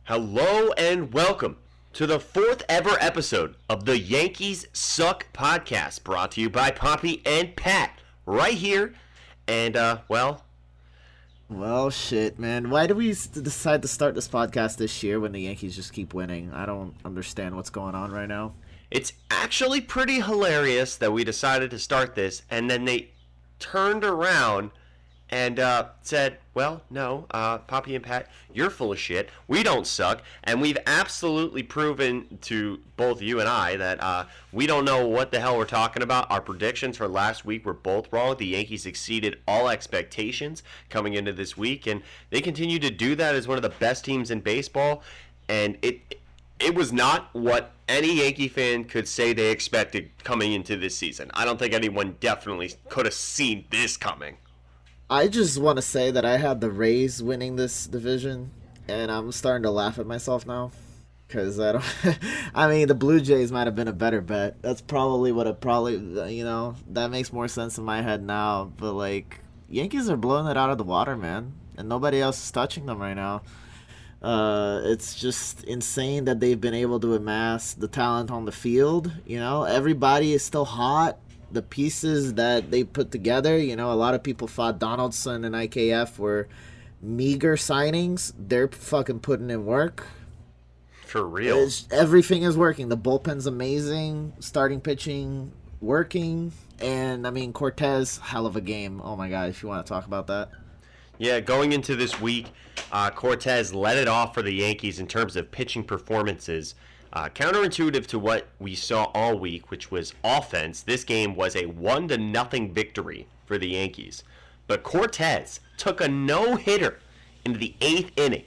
Hello and welcome to the fourth ever episode of the Yankees Suck podcast, brought to you by Poppy and Pat, right here. And, Well, shit, man. Why do we decide to start this podcast this year when the Yankees just keep winning? I don't understand what's going on right now. it's actually pretty hilarious that we decided to start this, and then they turned around and said, well, no, Poppy and Pat, you're full of shit. We don't suck. And we've absolutely proven to both you and I that we don't know what the hell we're talking about. Our predictions for last week were both wrong. The Yankees exceeded all expectations coming into this week, and they continue to do that as one of the best teams in baseball. And it was not what any Yankee fan could say they expected coming into this season. I don't think anyone definitely could have seen this coming. I just want to say that I had the Rays winning this division, and I'm starting to laugh at myself now. Because I don't. I mean, the Blue Jays might have been a better bet. That's probably what it that makes more sense in my head now. But, Yankees are blowing it out of the water, man. And nobody else is touching them right now. It's just insane that they've been able to amass the talent on the field. Everybody is still hot. The pieces that they put together, a lot of people thought Donaldson and IKF were meager signings. They're fucking putting in work. For real. Everything is working. The bullpen's amazing. Starting pitching working. And, Cortez, hell of a game. Oh, my God, if you want to talk about that. Yeah, going into this week, Cortez led it off for the Yankees in terms of pitching performances. Counterintuitive to what we saw all week, which was offense, this game was a 1-0 victory for the Yankees. But Cortez took a no-hitter into the 8th inning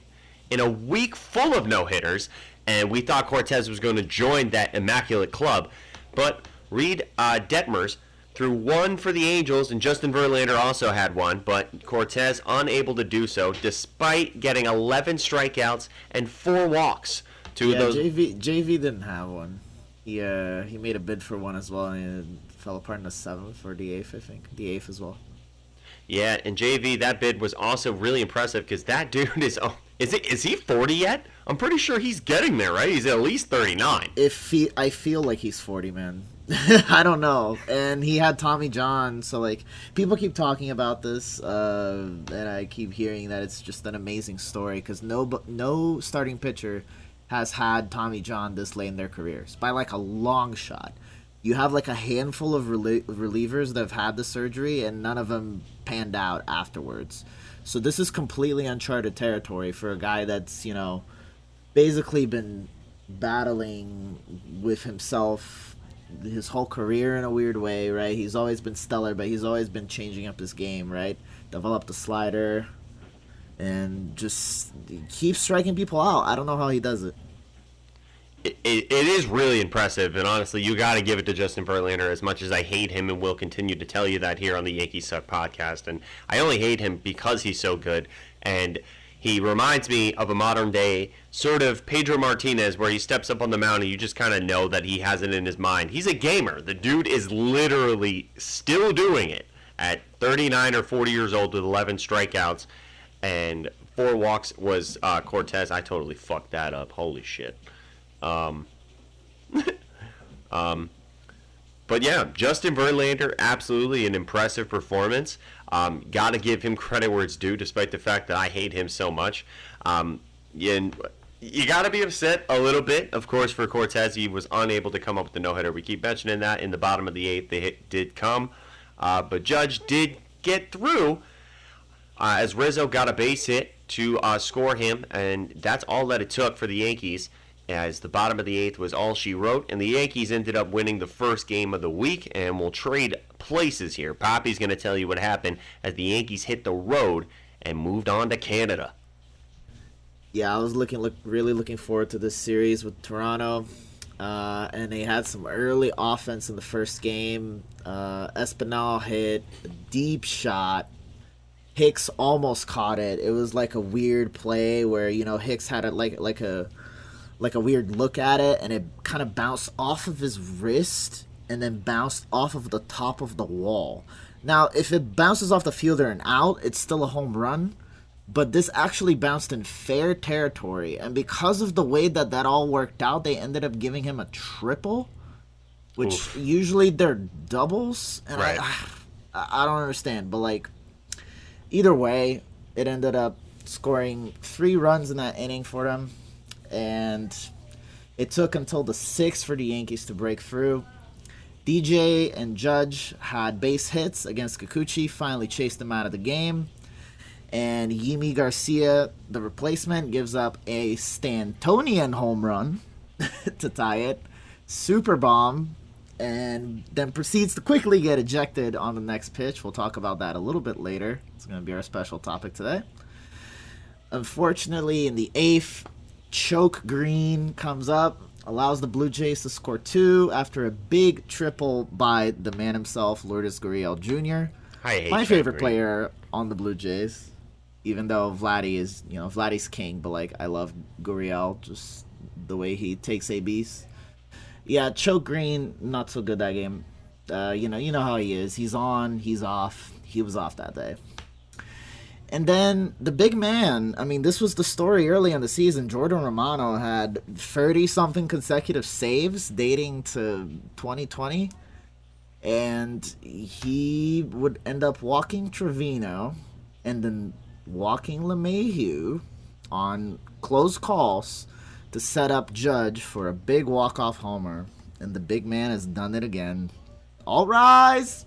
in a week full of no-hitters, and we thought Cortez was going to join that immaculate club. But Reed Detmers threw one for the Angels, and Justin Verlander also had one, but Cortez unable to do so despite getting 11 strikeouts and 4 walks. JV didn't have one. He made a bid for one as well, and it fell apart in the 7th or the 8th, I think. The 8th as well. Yeah, and JV, that bid was also really impressive because that dude is he 40 yet? I'm pretty sure he's getting there, right? He's at least 39. I feel like he's 40, man. I don't know. And he had Tommy John, so people keep talking about this, and I keep hearing that it's just an amazing story because no starting pitcher has had Tommy John this late in their careers by a long shot. You have a handful of relievers that have had the surgery, and none of them panned out afterwards. So this is completely uncharted territory for a guy that's basically been battling with himself his whole career in a weird way, right? He's always been stellar, but he's always been changing up his game, right? Developed a slider and just keeps striking people out. I don't know how he does it. It is really impressive, and honestly, you got to give it to Justin Verlander. As much as I hate him, and will continue to tell you that here on the Yankees Suck podcast, and I only hate him because he's so good, and he reminds me of a modern day sort of Pedro Martinez, where he steps up on the mound and you just kind of know that he has it in his mind. He's a gamer. The dude is literally still doing it at 39 or 40 years old with 11 strikeouts and 4 walks was Cortez. I totally fucked that up. Holy shit. But yeah, Justin Verlander, absolutely an impressive performance. Got to give him credit where it's due, despite the fact that I hate him so much. You got to be upset a little bit, of course, for Cortez. He was unable to come up with the no-hitter. We keep mentioning that in the bottom of the 8th. The hit did come, but Judge did get through as Rizzo got a base hit to score him, and that's all that it took for the Yankees, as the bottom of the 8th was all she wrote, and the Yankees ended up winning the first game of the week, and we'll trade places here. Poppy's going to tell you what happened as the Yankees hit the road and moved on to Canada. Yeah, I was really looking forward to this series with Toronto, and they had some early offense in the first game. Espinal hit a deep shot. Hicks almost caught it. It was like a weird play where Hicks had it like a weird look at it, and it kind of bounced off of his wrist and then bounced off of the top of the wall. Now, if it bounces off the fielder and out, it's still a home run. but this actually bounced in fair territory. And because of the way that that all worked out, they ended up giving him a triple, which Oof. usually they're doubles. And Right. I don't understand. But, like, either way, it ended up scoring 3 runs in that inning for them. And it took until the 6th for the Yankees to break through. DJ and Judge had base hits against Kikuchi, finally chased him out of the game. And Yimi Garcia, the replacement, gives up a Stantonian home run to tie it. Super bomb. And then proceeds to quickly get ejected on the next pitch. We'll talk about that a little bit later. It's going to be our special topic today. Unfortunately, in the 8th, Choke Green comes up, allows the Blue Jays to score 2 after a big triple by the man himself, Lourdes Gurriel Jr. I hate My Choke favorite Green. player on the Blue Jays. Even though Vladdy is, Vladdy's king, but, like, I love Gurriel, just the way he takes ABs. Yeah, Choke Green, not so good that game. You know how he is. He's on, he's off. He was off that day. And then the big man, I mean, this was the story early in the season. Jordan Romano had 30-something consecutive saves dating to 2020. And he would end up walking Trevino and then walking LeMahieu on close calls to set up Judge for a big walk-off homer. And the big man has done it again. All rise!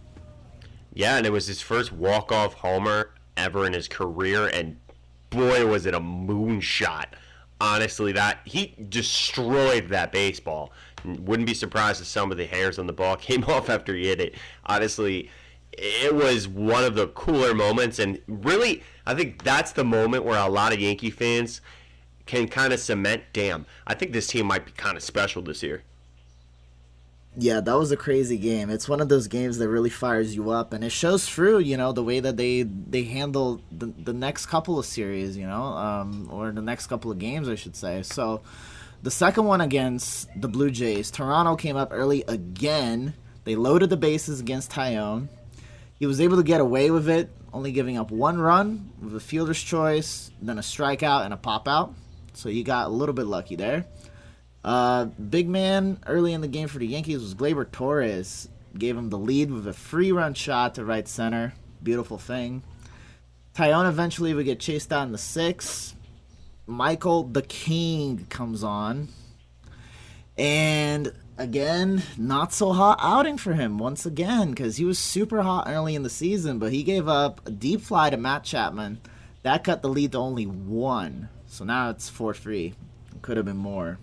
Yeah, and it was his first walk-off homer ever in his career, and boy, was it a moonshot. Honestly, that he destroyed that baseball. Wouldn't be surprised if some of the hairs on the ball came off after he hit it. Honestly, it was one of the cooler moments, and really, I think that's the moment where a lot of Yankee fans can kind of cement, damn, I think this team might be kind of special this year. Yeah, that was a crazy game. It's one of those games that really fires you up, and it shows through, the way that they handle the next couple of series, or the next couple of games, I should say. So, the second one against the Blue Jays, Toronto came up early again. They loaded the bases against Tyone. He was able to get away with it, only giving up 1 run with a fielder's choice, then a strikeout and a pop out. So you got a little bit lucky there. Big man early in the game for the Yankees was Gleyber Torres. Gave him the lead with a 3-run shot to right center. Beautiful thing. Tyone eventually would get chased out in the 6th. Michael the King comes on. And again, not so hot outing for him once again, because he was super hot early in the season, but he gave up a deep fly to Matt Chapman. That cut the lead to only 1. So now it's 4-3. It could have been more,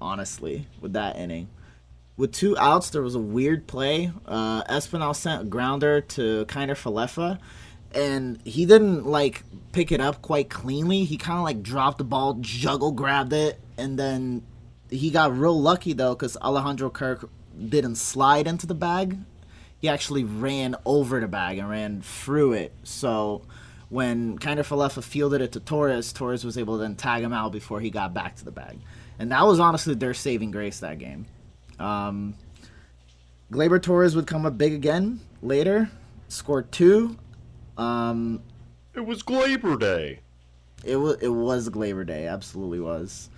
honestly, with that inning. With 2 outs, there was a weird play. Espinal sent a grounder to Kiner Falefa, and he didn't, pick it up quite cleanly. He kind of, dropped the ball, juggle grabbed it, and then he got real lucky, though, because Alejandro Kirk didn't slide into the bag. He actually ran over the bag and ran through it. So when Kiner Falefa fielded it to Torres, Torres was able to then tag him out before he got back to the bag. And that was honestly their saving grace that game. Gleyber Torres would come up big again later, scored 2. It was Glaber Day. It was Gleyber Day, absolutely was.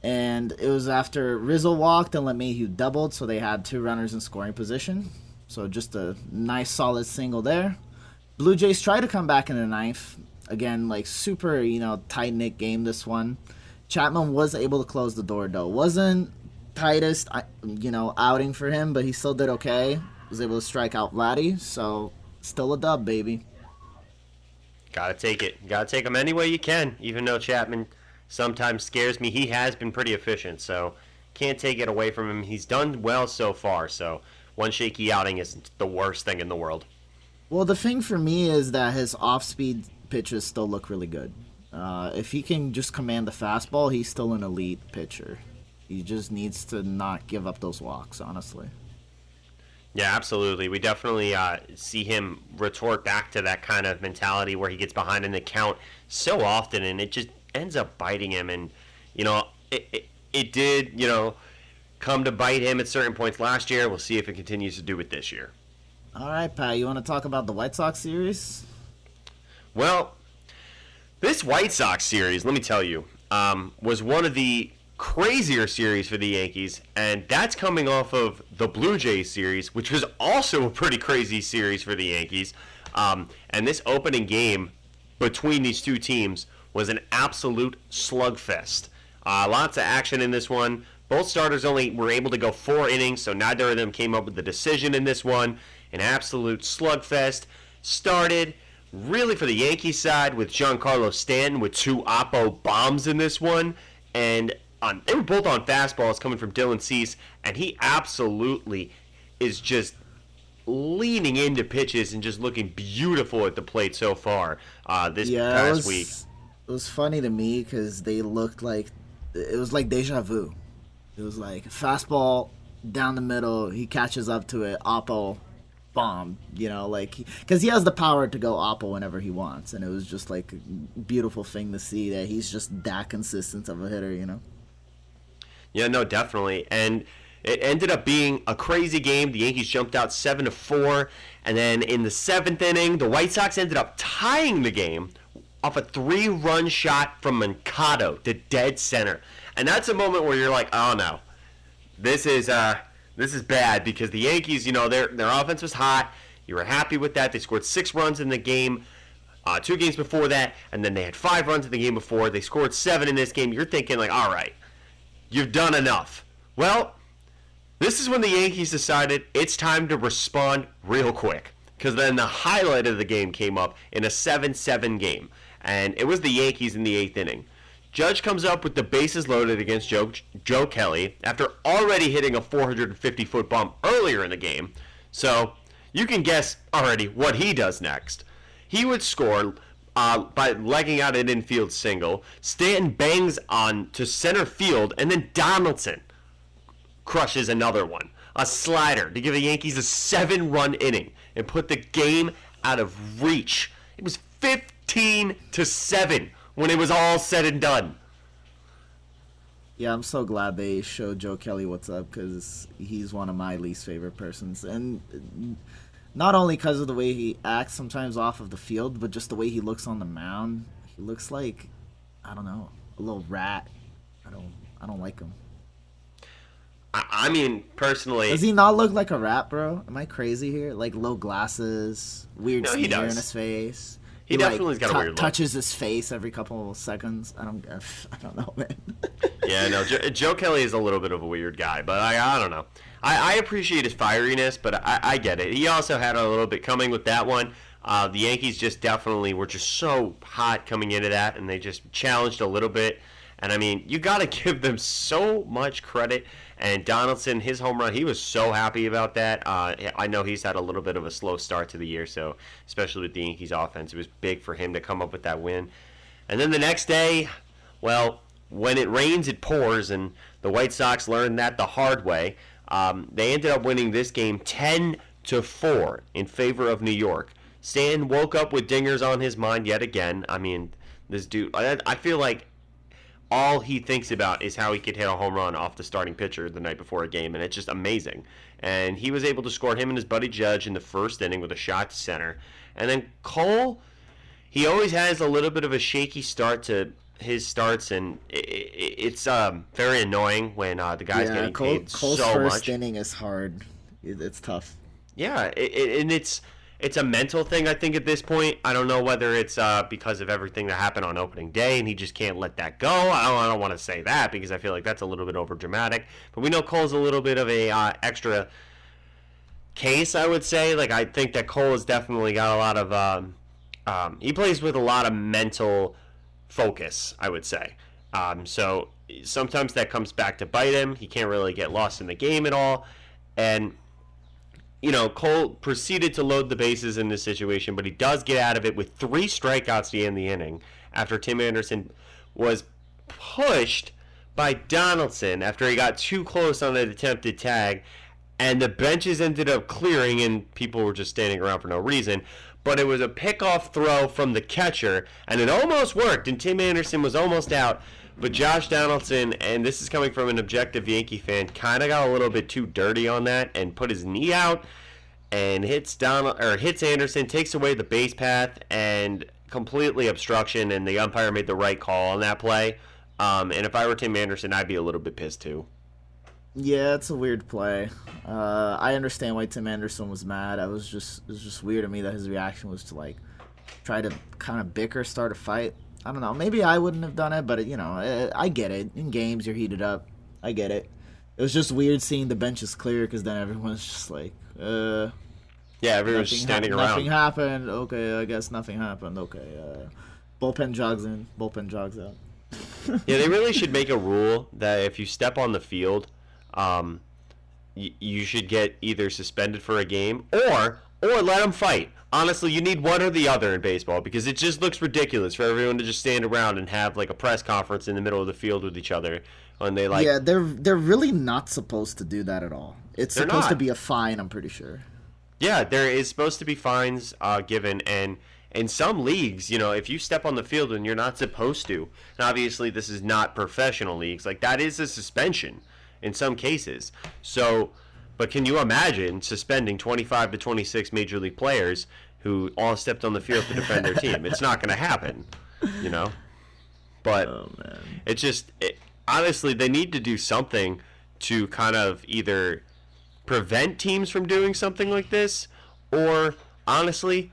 And it was after Rizzo walked and LeMahieu doubled, so they had 2 runners in scoring position. So just a nice solid single there. Blue Jays tried to come back in the 9th. Again, super, tight-knit game this one. Chapman was able to close the door, though. Wasn't tightest, outing for him, but he still did okay. Was able to strike out Vladdy, so still a dub, baby. Gotta take it. Gotta take him any way you can, even though Chapman sometimes scares me. He has been pretty efficient, so can't take it away from him. He's done well so far, so one shaky outing isn't the worst thing in the world. Well, the thing for me is that his off-speed pitches still look really good. If he can just command the fastball, he's still an elite pitcher. He just needs to not give up those walks, honestly. Yeah, absolutely. We definitely see him retort back to that kind of mentality where he gets behind in the count so often, and it just ends up biting him. And, it did, come to bite him at certain points last year. We'll see if it continues to do it this year. All right, Pat, you want to talk about the White Sox series? Well, This White Sox series, let me tell you, was one of the crazier series for the Yankees, and that's coming off of the Blue Jays series, which was also a pretty crazy series for the Yankees. And this opening game between these two teams was an absolute slugfest. Lots of action in this one. Both starters only were able to go 4 innings, so neither of them came up with a decision in this one. An absolute slugfest. Started really for the Yankees side with Giancarlo Stanton with 2 Oppo bombs in this one. And they were both on fastballs coming from Dylan Cease, and he absolutely is just leaning into pitches and just looking beautiful at the plate so far this past week. It was funny to me because they looked like it was like deja vu. It was like fastball down the middle, he catches up to it, Oppo bomb, like because he has the power to go Oppo whenever he wants, and it was just like a beautiful thing to see that he's just that consistent of a hitter. Yeah, no, definitely. And it ended up being a crazy game. The Yankees jumped out 7-4, and then in the 7th inning, the White Sox ended up tying the game off a 3-run shot from Mercado to dead center. And that's a moment where you're like, oh no, this is bad, because the Yankees, their offense was hot. You were happy with that. They scored 6 runs in the game, 2 games before that, and then they had 5 runs in the game before. They scored 7 in this game. You're thinking like, all right, you've done enough. Well, this is when the Yankees decided it's time to respond real quick, because then the highlight of the game came up in a 7-7 game, and it was the Yankees in the 8th inning. Judge comes up with the bases loaded against Joe Kelly after already hitting a 450-foot bomb earlier in the game. So you can guess already what he does next. He would score by legging out an infield single. Stanton bangs on to center field, and then Donaldson crushes another one. A slider to give the Yankees a 7-run inning and put the game out of reach. It was 15-7 when it was all said and done. Yeah, I'm so glad they showed Joe Kelly what's up, because he's one of my least favorite persons. And not only because of the way he acts sometimes off of the field, but just the way he looks on the mound. He looks like, I don't know, a little rat. I don't like him. I mean, personally... Does he not look like a rat, bro? Am I crazy here? Like low glasses, weird sneer in his face. He definitely's got a weird look. Touches his face every couple of seconds. I don't know, man. Yeah, no, Joe Kelly is a little bit of a weird guy, but I don't know. I appreciate his fieriness, but I get it. He also had a little bit coming with that one. The Yankees just definitely were just so hot coming into that, and they just challenged a little bit. And, I mean, you got to give them so much credit. And Donaldson, his home run, he was so happy about that. I know he's had a little bit of a slow start to the year, so especially with the Yankees offense, it was big for him to come up with that win. And then the next day, well, when it rains, it pours, and the White Sox learned that the hard way. They ended up winning this game 10-4 in favor of New York. Stanton woke up with dingers on his mind yet again. I mean, this dude, I feel like all he thinks about is how he could hit a home run off the starting pitcher the night before a game, and it's just amazing. And he was able to score, him and his buddy Judge, in the first inning with a shot to center. And then Cole, he always has a little bit of a shaky start to his starts, and it's very annoying when the guy's getting paid Cole's so much. Cole's first inning is hard. It's tough. Yeah, and it's a mental thing, I think, at this point. I don't know whether it's because of everything that happened on opening day and he just can't let that go. I don't want to say that, because I feel like that's a little bit over dramatic. But we know Cole's a little bit of a extra case, I would say. Like, I think that Cole has definitely got a lot of he plays with a lot of mental focus, I would say. So sometimes that comes back to bite him. He can't really get lost in the game at all. And Cole proceeded to load the bases in this situation, but he does get out of it with 3 strikeouts to end the inning after Tim Anderson was pushed by Donaldson after he got too close on an attempted tag, and the benches ended up clearing and people were just standing around for no reason. But it was a pickoff throw from the catcher, and it almost worked, and Tim Anderson was almost out. But Josh Donaldson, and this is coming from an objective Yankee fan, kind of got a little bit too dirty on that and put his knee out and hits Anderson, takes away the base path, and completely obstruction, and the umpire made the right call on that play. And if I were Tim Anderson, I'd be a little bit pissed too. Yeah, it's a weird play. I understand why Tim Anderson was mad. It was just weird to me that his reaction was to like try to kind of bicker, start a fight. I don't know. Maybe I wouldn't have done it, but I get it. In games, you're heated up. I get it. It was just weird seeing the benches clear because then everyone's just like, yeah, everyone's just standing around. Nothing happened. Okay, I guess nothing happened. Okay, bullpen jogs in, bullpen jogs out. Yeah, they really should make a rule that if you step on the field, you should get either suspended for a game or let them fight. Honestly, you need one or the other in baseball because it just looks ridiculous for everyone to just stand around and have like a press conference in the middle of the field with each other when they like. Yeah, they're really not supposed to do that at all. It's supposed to be a fine, I'm pretty sure. Yeah, there is supposed to be fines given, and in some leagues, if you step on the field and you're not supposed to, and obviously this is not professional leagues, like that is a suspension in some cases. So, but can you imagine suspending 25 to 26 major league players who all stepped on the field to defend their team? It's not going to happen, But oh, man. It's just, honestly, they need to do something to kind of either prevent teams from doing something like this, or honestly,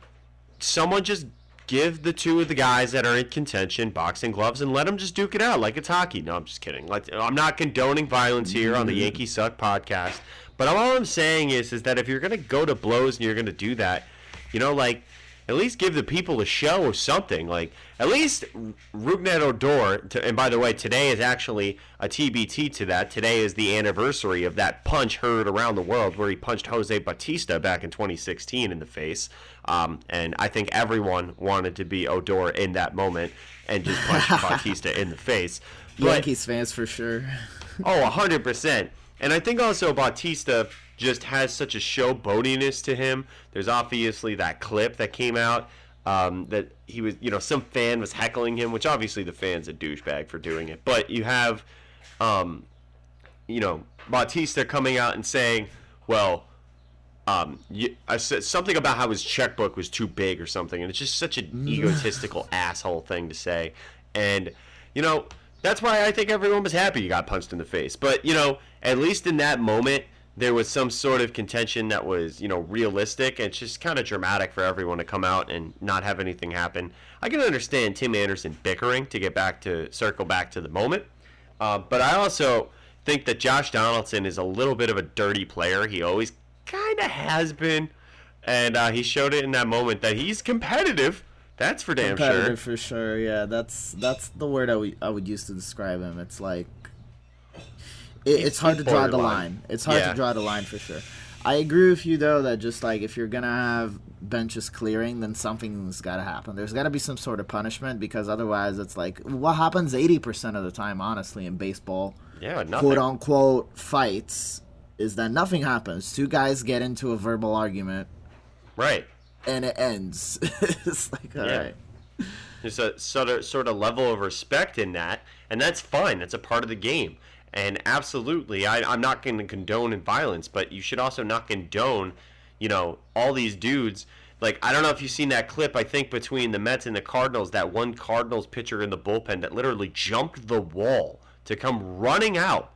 someone just give the two of the guys that are in contention boxing gloves and let them just duke it out like it's hockey. No, I'm just kidding. I'm not condoning violence here on the Yankee Suck podcast, but all I'm saying is that if you're going to go to blows and you're going to do that, at least give the people a show or something. Like, at least Rougned Odor, and by the way, today is actually a TBT to that. Today is the anniversary of that punch heard around the world where he punched Jose Bautista back in 2016 in the face. And I think everyone wanted to be Odor in that moment and just punch Bautista in the face. Yankees fans for sure. Oh, 100%. And I think also Bautista just has such a showboatiness to him. There's obviously that clip that came out that he was, some fan was heckling him, which obviously the fan's a douchebag for doing it. But you have, Bautista coming out and saying, well, I said something about how his checkbook was too big or something, and it's just such an egotistical asshole thing to say. And, that's why I think everyone was happy he got punched in the face. But, at least in that moment, there was some sort of contention that was, realistic. And it's just kind of dramatic for everyone to come out and not have anything happen. I can understand Tim Anderson bickering to circle back to the moment. But I also think that Josh Donaldson is a little bit of a dirty player. He always kind of has been. And he showed it in that moment that he's competitive. That's for damn sure. Competitive for sure, yeah. That's the word I would use to describe him. It's like it's hard to draw the line. It's hard to draw the line for sure. I agree with you though that just like if you're gonna have benches clearing, then something's gotta happen. There's gotta be some sort of punishment because otherwise it's like what happens 80% of the time, honestly, in baseball. Yeah, nothing. Quote unquote fights is that nothing happens. Two guys get into a verbal argument. Right. And it ends. It's like, all right. There's a sort of level of respect in that, and that's fine. That's a part of the game. And absolutely, I'm not going to condone violence, but you should also not condone, all these dudes. Like, I don't know if you've seen that clip, I think, between the Mets and the Cardinals, that one Cardinals pitcher in the bullpen that literally jumped the wall to come running out.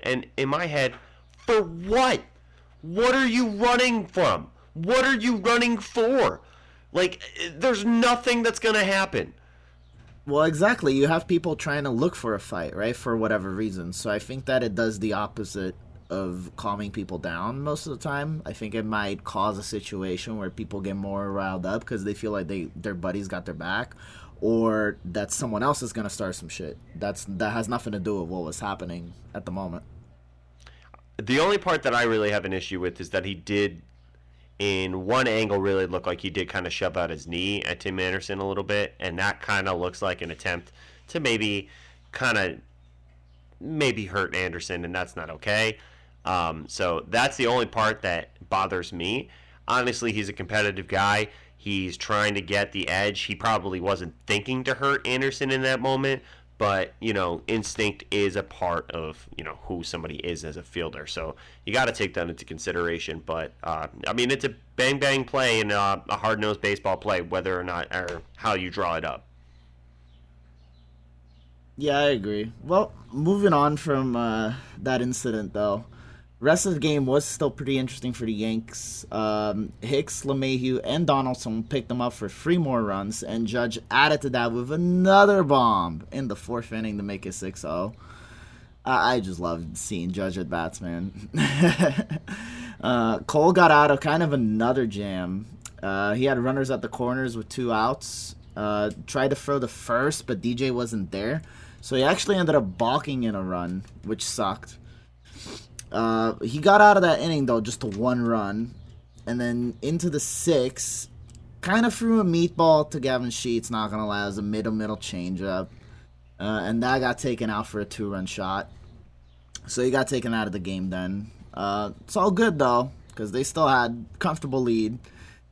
And in my head, for what? What are you running from? What are you running for? Like, there's nothing that's going to happen. Well, exactly. You have people trying to look for a fight, right, for whatever reason. So I think that it does the opposite of calming people down most of the time. I think it might cause a situation where people get more riled up because they feel like their buddies got their back, or that someone else is going to start some shit. That has nothing to do with what was happening at the moment. The only part that I really have an issue with is that he did, in one angle, really look like he did kind of shove out his knee at Tim Anderson a little bit, and that kind of looks like an attempt to maybe hurt Anderson, and that's not okay. So that's the only part that bothers me. Honestly, he's a competitive guy. He's trying to get the edge. He probably wasn't thinking to hurt Anderson in that moment, but instinct is a part of who somebody is as a fielder. So you got to take that into consideration. But I mean, it's a bang bang play and a hard nosed baseball play, whether or not or how you draw it up. Yeah, I agree. Well, moving on from that incident, though, rest of the game was still pretty interesting for the Yanks. Hicks, LeMahieu, and Donaldson picked them up for 3 more runs, and Judge added to that with another bomb in the 4th inning to make it 6-0. I just love seeing Judge at bats, man. Cole got out of kind of another jam. He had runners at the corners with 2 outs. Tried to throw the first, but DJ wasn't there. So he actually ended up balking in a run, which sucked. He got out of that inning, though, just to 1 run. And then into the 6th, kind of threw a meatball to Gavin Sheets, not going to lie. It was a middle changeup. And that got taken out for a 2-run shot. So he got taken out of the game then. It's all good, though, because they still had comfortable lead.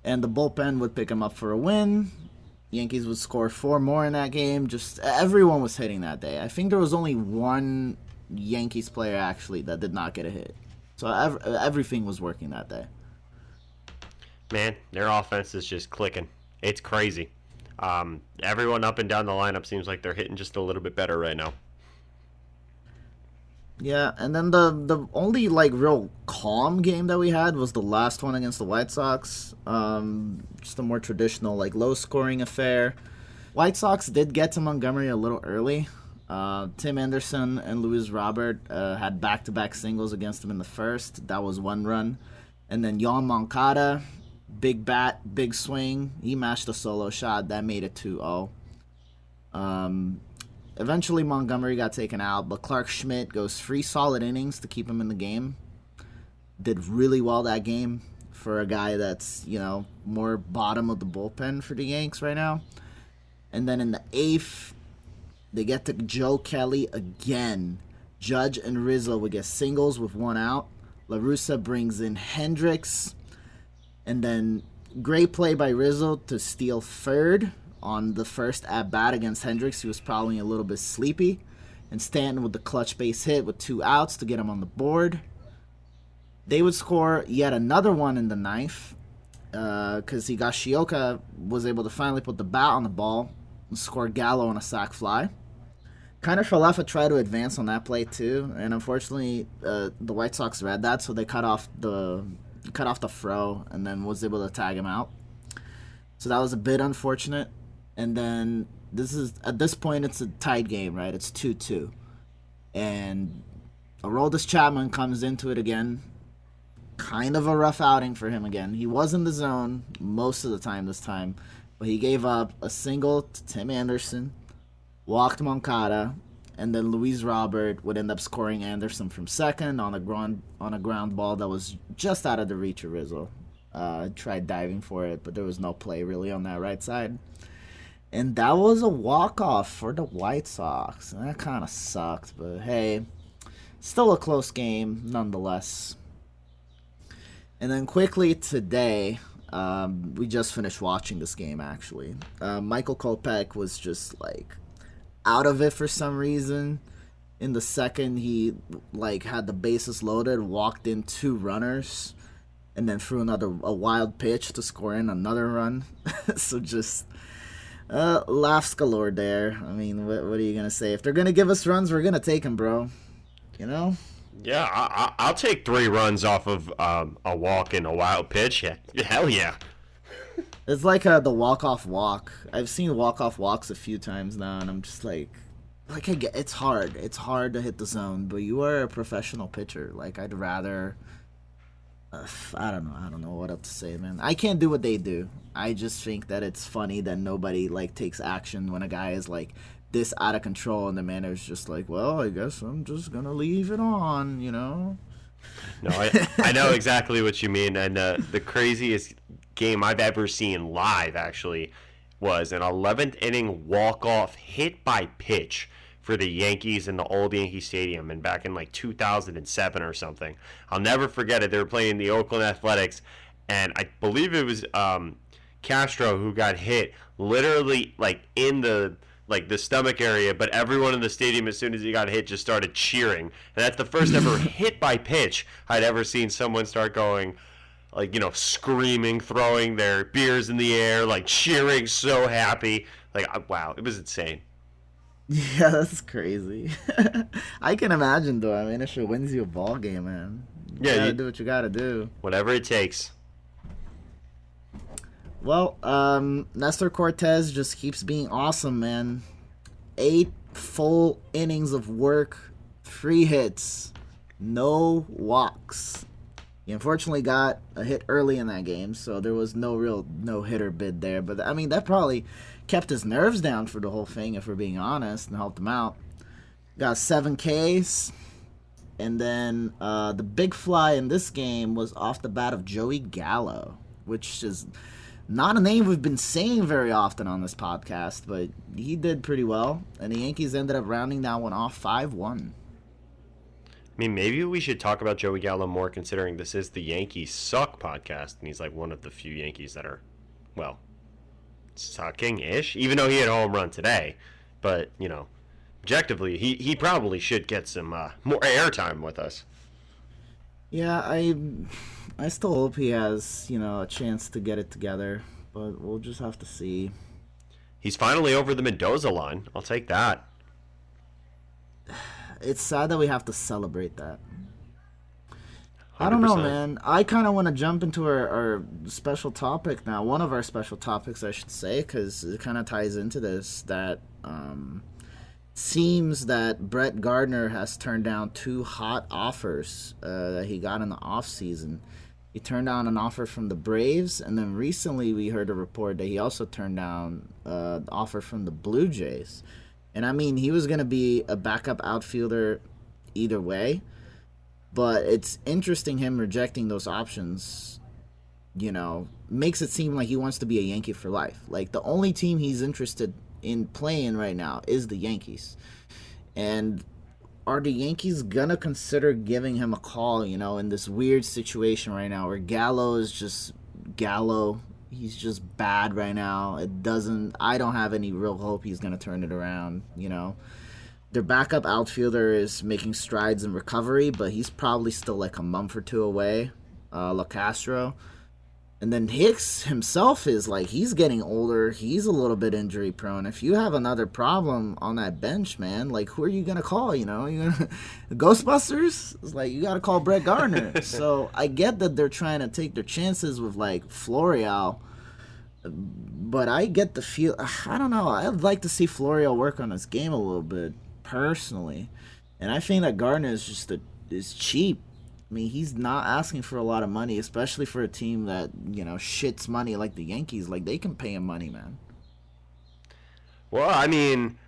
And the bullpen would pick him up for a win. Yankees would score 4 more in that game. Just everyone was hitting that day. I think there was only one Yankees player actually that did not get a hit. So everything was working that day. Man, their offense is just clicking. It's crazy. Everyone up and down the lineup seems like they're hitting just a little bit better right now. Yeah, and then the only real calm game that we had was the last one against the White Sox. Just a more traditional low scoring affair. White Sox did get to Montgomery a little early. Tim Anderson and Luis Robert had back-to-back singles against him in the first. That was 1 run. And then Yon Moncada, big bat, big swing. He matched a solo shot. That made it 2-0. Eventually, Montgomery got taken out, but Clark Schmidt goes 3 solid innings to keep him in the game. Did really well that game for a guy that's, more bottom of the bullpen for the Yanks right now. And then in the 8th, they get to Joe Kelly again. Judge and Rizzo would get singles with 1 out. La Russa brings in Hendricks. And then great play by Rizzo to steal third on the first at-bat against Hendricks. He was probably a little bit sleepy. And Stanton with the clutch base hit with 2 outs to get him on the board. They would score yet another one in the 9th. Because Higashioka was able to finally put the bat on the ball and score Gallo on a sac fly. Kind of Falefa tried to advance on that play too, and unfortunately the White Sox read that, so they cut off the throw and then was able to tag him out. So that was a bit unfortunate. And then at this point it's a tied game, right? It's 2-2, and Aroldis Chapman comes into it again. Kind of a rough outing for him again. He was in the zone most of the time this time, but he gave up a single to Tim Anderson, walked Moncada, and then Luis Robert would end up scoring Anderson from second on a ground ball that was just out of the reach of Rizzo. Tried diving for it, but there was no play really on that right side. And that was a walk-off for the White Sox. And that kind of sucked, but hey, still a close game nonetheless. And then quickly today, we just finished watching this game actually. Michael Kopech was just out of it for some reason. In the second, he had the bases loaded, walked in 2 runners, and then threw a wild pitch to score in another run. So just laughs galore there. I mean, what are you gonna say? If they're gonna give us runs, we're gonna take them, bro. Yeah, I'll take 3 runs off of a walk and a wild pitch. Yeah, hell yeah. It's like the walk-off walk. I've seen walk-off walks a few times now, and I'm just I get it's hard. It's hard to hit the zone, but you are a professional pitcher. I'd rather. I don't know what else to say, man. I can't do what they do. I just think that it's funny that nobody takes action when a guy is this out of control, and the manager's just well, I guess I'm just gonna leave it on, No, I know exactly what you mean, and the craziest game I've ever seen live actually was an 11th inning walk-off hit by pitch for the Yankees in the old Yankee Stadium and back in 2007 or something. I'll never forget it. They were playing the Oakland Athletics, and I believe it was Castro who got hit literally in the like the stomach area, but everyone in the stadium, as soon as he got hit, just started cheering. And that's the first ever hit by pitch I'd ever seen someone start going, like, screaming, throwing their beers in the air, like cheering, so happy. Like, wow, it was insane. Yeah, that's crazy. I can imagine though. I mean, if it wins you a ball game, man, you Yeah, gotta do what you gotta do. whatever it takes. Well, Nestor Cortez just keeps being awesome, man. 8 full innings of work, 3 hits, no walks. He unfortunately got a hit early in that game, so there was no real no-hitter bid there. But, I mean, that probably kept his nerves down for the whole thing, if we're being honest, and helped him out. Got 7 Ks. And then the big fly in this game was off the bat of Joey Gallo, which is not a name we've been saying very often on this podcast, but he did pretty well. And the Yankees ended up rounding that one off 5-1. I mean, maybe we should talk about Joey Gallo more, considering this is the Yankees Suck podcast, and he's like one of the few Yankees that are, well, sucking-ish, even though he had a home run today. But, objectively, he probably should get some more airtime with us. Yeah, I still hope he has, a chance to get it together, but we'll just have to see. He's finally over the Mendoza line. I'll take that. It's sad that we have to celebrate that. I don't know, 100%. man. I kind of want to jump into our special topic now. One of our special topics, I should say, because it kind of ties into this. That seems that Brett Gardner has turned down 2 hot offers that he got in the offseason. He turned down an offer from the Braves, and then recently we heard a report that he also turned down an offer from the Blue Jays. And I mean, he was going to be a backup outfielder either way. But it's interesting him rejecting those options, makes it seem like he wants to be a Yankee for life. Like, the only team he's interested in playing right now is the Yankees. And are the Yankees going to consider giving him a call, in this weird situation right now where Gallo is just Gallo. He's just bad right now. I don't have any real hope he's going to turn it around, Their backup outfielder is making strides in recovery, but he's probably still like a month or 2 away, La Castro. And then Hicks himself is like, he's getting older. He's a little bit injury prone. If you have another problem on that bench, man, like, who are you going to call, You gonna Ghostbusters? It's like, you got to call Brett Gardner. So I get that they're trying to take their chances with, like, Florial. But I get the feel, I don't know. I'd like to see Florial work on his game a little bit, personally. And I think that Gardner is cheap. I mean, he's not asking for a lot of money, especially for a team that, shits money like the Yankees. Like, they can pay him money, man. Well, I mean,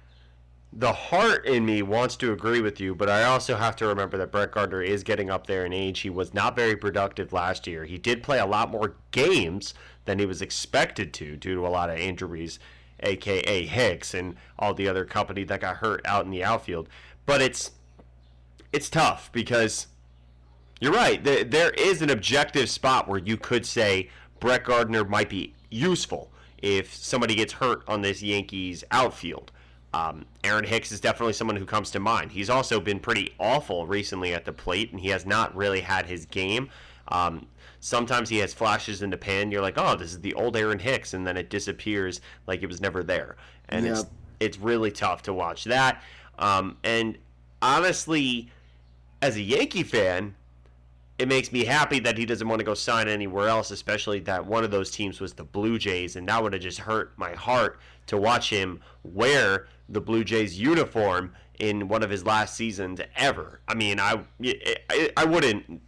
the heart in me wants to agree with you, but I also have to remember that Brett Gardner is getting up there in age. He was not very productive last year. He did play a lot more games than he was expected to due to a lot of injuries, a.k.a. Hicks and all the other company that got hurt out in the outfield. But it's tough because you're right. There is an objective spot where you could say Brett Gardner might be useful if somebody gets hurt on this Yankees outfield. Aaron Hicks is definitely someone who comes to mind. He's also been pretty awful recently at the plate, and he has not really had his game. Sometimes he has flashes in the pan. You're like, oh, this is the old Aaron Hicks, and then it disappears like it was never there. And Yep. it's really tough to watch that. And honestly, as a Yankee fan, it makes me happy that he doesn't want to go sign anywhere else, especially that one of those teams was the Blue Jays, and that would have just hurt my heart to watch him wear the Blue Jays uniform in one of his last seasons ever. I mean, I wouldn't,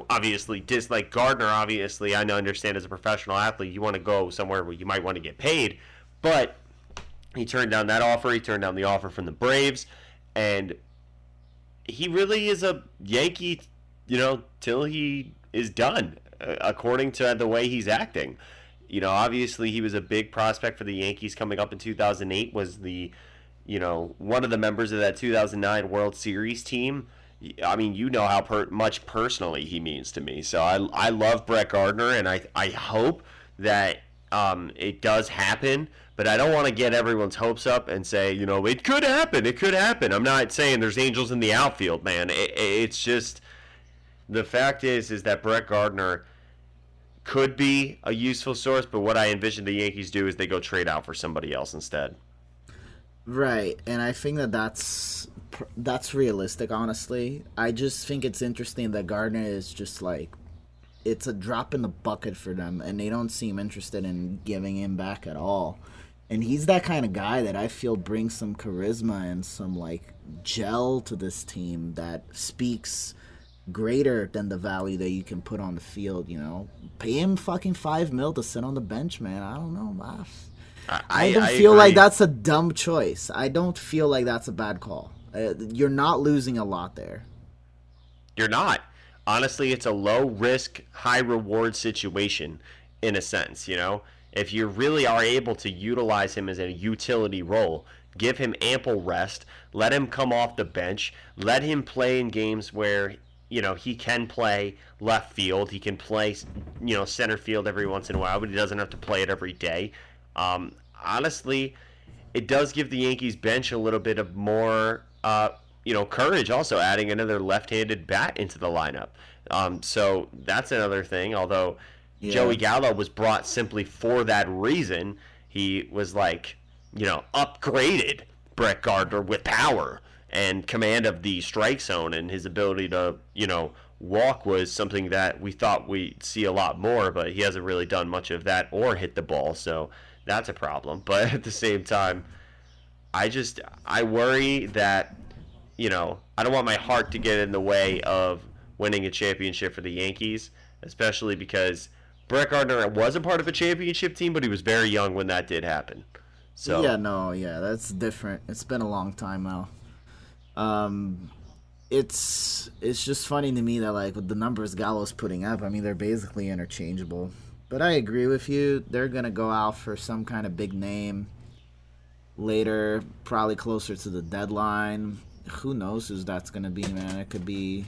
obviously dislike Gardner. Obviously, I understand as a professional athlete, you want to go somewhere where you might want to get paid, but he turned down that offer. He turned down the offer from the Braves, and he really is a Yankee, till he is done, according to the way he's acting. Obviously he was a big prospect for the Yankees coming up in 2008, was the, one of the members of that 2009 World Series team. I mean, how much personally he means to me. So I love Brett Gardner, and I hope that it does happen, but I don't want to get everyone's hopes up and say, it could happen. It could happen. I'm not saying there's angels in the outfield, man. It's just the fact is that Brett Gardner could be a useful source, but what I envision the Yankees do is they go trade out for somebody else instead. Right, and I think that's realistic. Honestly, I just think it's interesting that Gardner is just like it's a drop in the bucket for them, and they don't seem interested in giving him back at all. And he's that kind of guy that I feel brings some charisma and some like gel to this team that speaks greater than the value that you can put on the field. Pay him fucking $5 million to sit on the bench, man. I don't know, I don't feel agree. like that's a dumb choice. I don't feel like that's a bad call. You're not losing a lot there. You're not. Honestly, it's a low risk, high reward situation in a sense, If you really are able to utilize him as a utility role, give him ample rest, let him come off the bench, let him play in games where, he can play left field, he can play, center field every once in a while, but he doesn't have to play it every day. Honestly, it does give the Yankees bench a little bit of more courage, also adding another left-handed bat into the lineup. So that's another thing. Although Joey Gallo was brought simply for that reason, he was upgraded Brett Gardner with power and command of the strike zone, and his ability to walk was something that we thought we'd see a lot more, but he hasn't really done much of that or hit the ball, so that's a problem. But at the same time, I worry that I don't want my heart to get in the way of winning a championship for the Yankees, especially because Brett Gardner was a part of a championship team, but he was very young when that did happen. So that's different. It's been a long time now. It's just funny to me that with the numbers Gallo's putting up, I mean they're basically interchangeable. But I agree with you. They're gonna go out for some kind of big name later, probably closer to the deadline. Who knows who that's gonna be, man? It could be,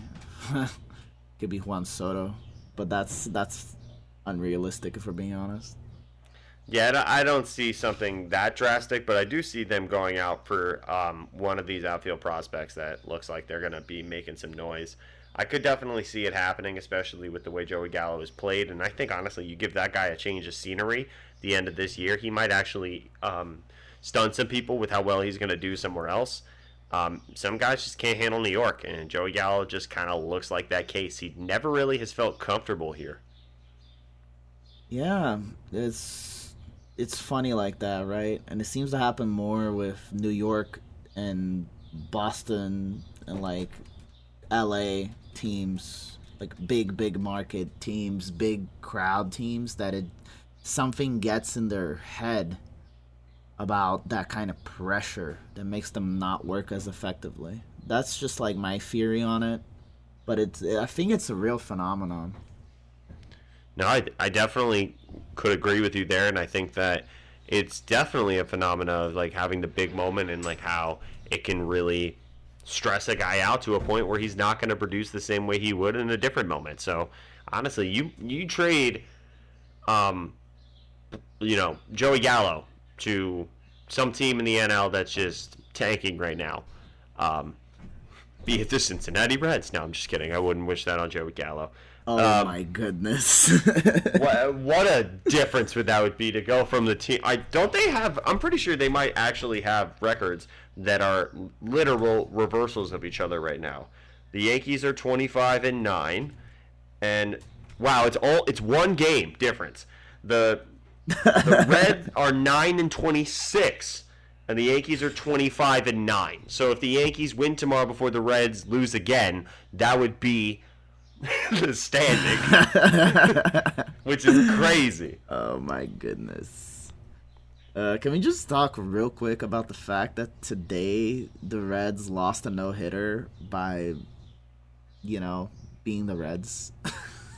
could be Juan Soto, but that's unrealistic if we're being honest. Yeah, I don't see something that drastic, but I do see them going out for one of these outfield prospects that looks like they're going to be making some noise. I could definitely see it happening, especially with the way Joey Gallo has played, and I think, honestly, you give that guy a change of scenery the end of this year, he might actually stun some people with how well he's going to do somewhere else. Some guys just can't handle New York, and Joey Gallo just kind of looks like that case. He never really has felt comfortable here. Yeah, it's funny like that, right? And it seems to happen more with New York and Boston and LA teams, big market teams, big crowd teams that something gets in their head about that kind of pressure that makes them not work as effectively. That's just my theory on it, but I think it's a real phenomenon. No, I definitely could agree with you there, and I think that it's definitely a phenomena of having the big moment and how it can really stress a guy out to a point where he's not going to produce the same way he would in a different moment. So honestly, you trade Joey Gallo to some team in the NL that's just tanking right now. Be it the Cincinnati Reds. No, I'm just kidding. I wouldn't wish that on Joey Gallo. Oh my goodness! what a difference that would be to go from the team. I'm pretty sure they might actually have records that are literal reversals of each other right now. The Yankees are 25-9, and wow, it's one game difference. The Reds are 9-26, and the Yankees are 25-9. So if the Yankees win tomorrow before the Reds lose again, that would be the standing, which is crazy. Oh my goodness. Can we just talk real quick about the fact that today the Reds lost a no-hitter by, being the Reds?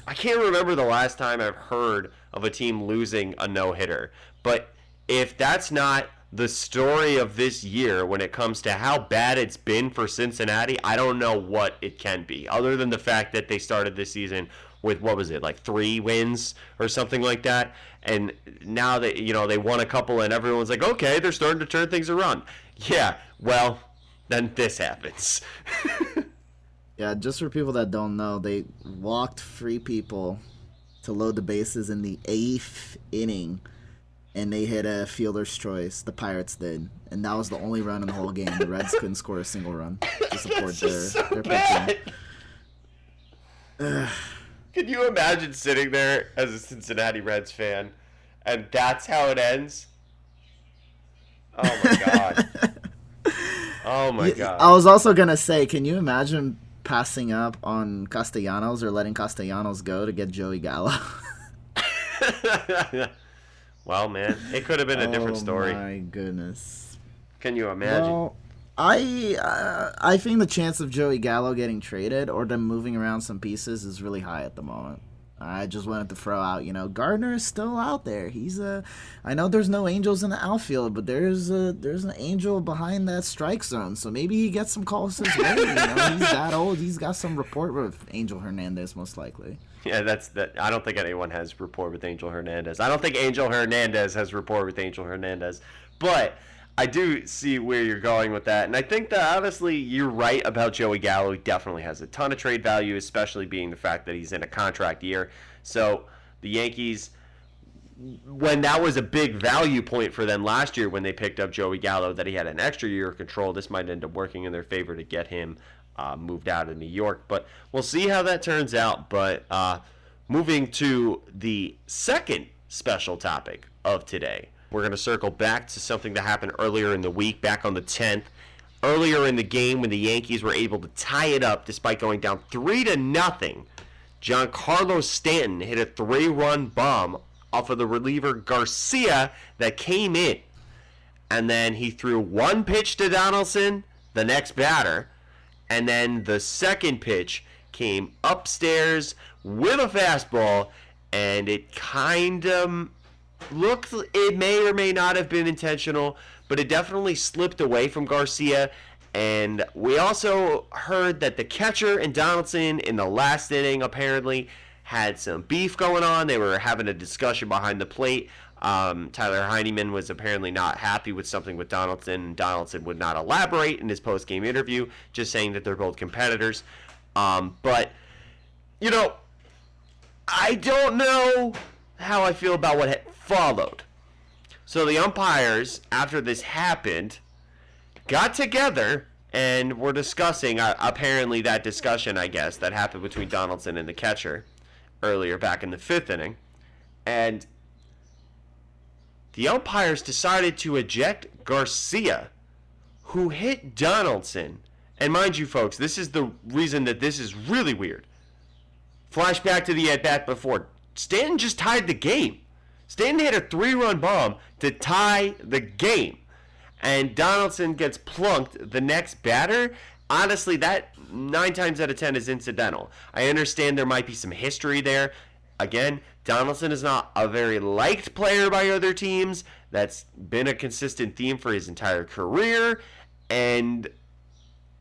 I can't remember the last time I've heard of a team losing a no-hitter, but if that's not the story of this year when it comes to how bad it's been for Cincinnati, I don't know what it can be, other than the fact that they started this season with, what was it, like 3 wins or something like that. And now that, they won a couple and everyone's like, okay, they're starting to turn things around. Yeah, well, then this happens. Yeah, just for people that don't know, they walked 3 people to load the bases in the 8th inning, and they hit a fielder's choice. The Pirates did, and that was the only run in the whole game. The Reds couldn't score a single run to support their pitching. Can you imagine sitting there as a Cincinnati Reds fan, and that's how it ends? Oh my god. Oh my god. I was also gonna say, can you imagine passing up on Castellanos or letting Castellanos go to get Joey Gallo? Well, man, it could have been a different story. Oh my goodness. Can you imagine? Well, I think the chance of Joey Gallo getting traded or them moving around some pieces is really high at the moment. I just wanted to throw out, Gardner is still out there. I know there's no Angels in the outfield, but there's an Angel behind that strike zone, so maybe he gets some calls his way. He's that old. He's got some rapport with Angel Hernandez, most likely. Yeah, that. I don't think anyone has rapport with Angel Hernandez. I don't think Angel Hernandez has rapport with Angel Hernandez, but I do see where you're going with that, and I think that honestly you're right about Joey Gallo. He definitely has a ton of trade value, especially being the fact that he's in a contract year. So the Yankees, when that was a big value point for them last year when they picked up Joey Gallo, that he had an extra year of control, this might end up working in their favor to get him moved out of New York. But we'll see how that turns out. But moving to the second special topic of today, we're going to circle back to something that happened earlier in the week, back on the 10th. Earlier in the game when the Yankees were able to tie it up despite going down 3-0, Giancarlo Stanton hit a 3-run bomb off of the reliever Garcia that came in. And then he threw one pitch to Donaldson, the next batter, and then the second pitch came upstairs with a fastball, and it kind of looked, it may or may not have been intentional, but it definitely slipped away from Garcia. And we also heard that the catcher and Donaldson in the last inning apparently had some beef going on. They were having a discussion behind the plate. Tyler Heineman was apparently not happy with something with Donaldson. Donaldson would not elaborate in his post-game interview, just saying that they're both competitors. But, I don't know how I feel about what followed. So the umpires, after this happened, got together and were discussing, apparently that discussion, I guess, that happened between Donaldson and the catcher earlier back in the 5th inning. And the umpires decided to eject Garcia, who hit Donaldson. And mind you, folks, this is the reason that this is really weird. Flashback to the at-bat before. Stanton just tied the game. Stanton hit a 3-run bomb to tie the game. And Donaldson gets plunked the next batter. Honestly, that 9 times out of 10 is incidental. I understand there might be some history there. Again, Donaldson is not a very liked player by other teams. That's been a consistent theme for his entire career. And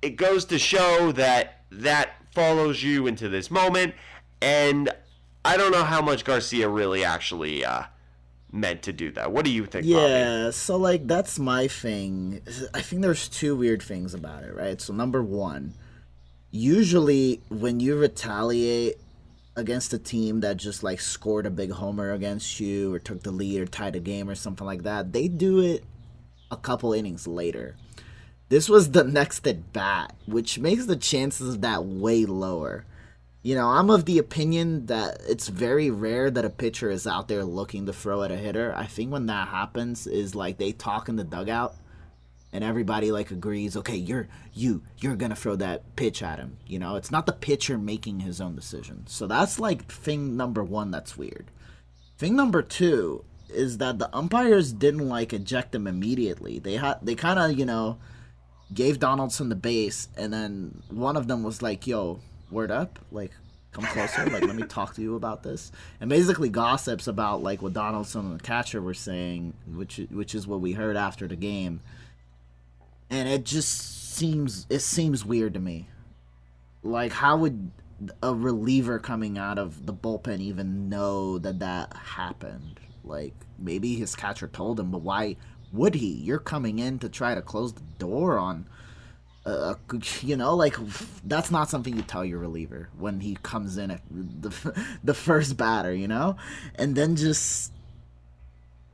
it goes to show that that follows you into this moment. And I don't know how much Garcia really actually meant to do that. What do you think, Yeah, Bobby? so that's my thing. I think there's 2 weird things about it, right? So number 1, usually when you retaliate against a team that just scored a big homer against you or took the lead or tied a game or something like that, they do it a couple innings later. This was the next at bat, which makes the chances of that way lower. I'm of the opinion that it's very rare that a pitcher is out there looking to throw at a hitter. I think when that happens is they talk in the dugout and everybody agrees, okay, you're gonna throw that pitch at him. It's not the pitcher making his own decision. So that's thing number 1 that's weird. Thing number 2 is that the umpires didn't eject him immediately. They kind of gave Donaldson the base, and then one of them was like, yo, word up, come closer, let me talk to you about this, and basically gossips about what Donaldson and the catcher were saying, which is what we heard after the game, and it seems weird to me. How would a reliever coming out of the bullpen even know that that happened? Like, maybe his catcher told him, but why would he? You're coming in to try to close the door on, like, that's not something you tell your reliever when he comes in at the first batter, and then just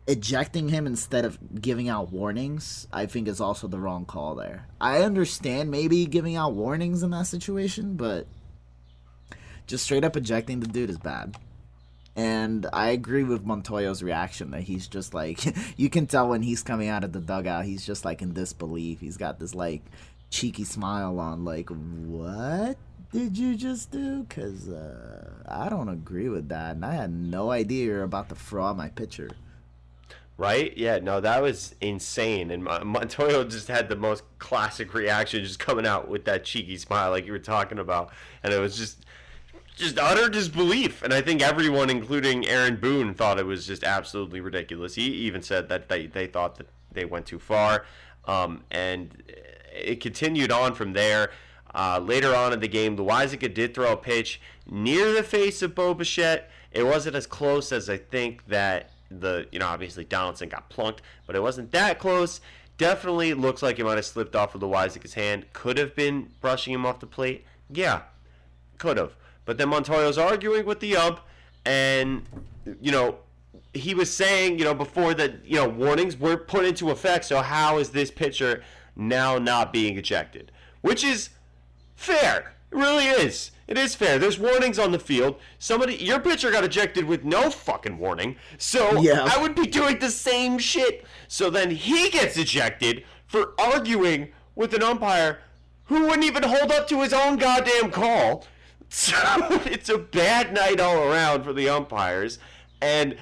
ejecting him instead of giving out warnings, I think is also the wrong call there. I understand maybe giving out warnings in that situation, but just straight up ejecting the dude is bad. And I agree with Montoya's reaction that he's just like, you can tell when he's coming out of the dugout, he's just like in disbelief. He's got this like cheeky smile on, like, what did you just do? Because I don't agree with that. And I had no idea you're about to throw out my pitcher. Right? Yeah, no, that was insane. And Montoya just had the most classic reaction, just coming out with that cheeky smile like you were talking about. And it was just utter disbelief. And I think everyone, including Aaron Boone, thought it was just absolutely ridiculous. He even said that they thought that they went too far. And it continued on from there. Later on in the game, Loaisiga did throw a pitch near the face of Bo Bichette. It wasn't as close as I think that obviously Donaldson got plunked, but it wasn't that close. Definitely looks like it might have slipped off of Loaisiga's hand. Could have been brushing him off the plate. Yeah, could have. But then Montoya was arguing with the ump, and, he was saying, before that, warnings were put into effect, so how is this pitcher now not being ejected? Which is fair. It really is. It is fair. There's warnings on the field. Your pitcher got ejected with no fucking warning. So yeah. I would be doing the same shit. So then he gets ejected for arguing with an umpire who wouldn't even hold up to his own goddamn call. So it's a bad night all around for the umpires. And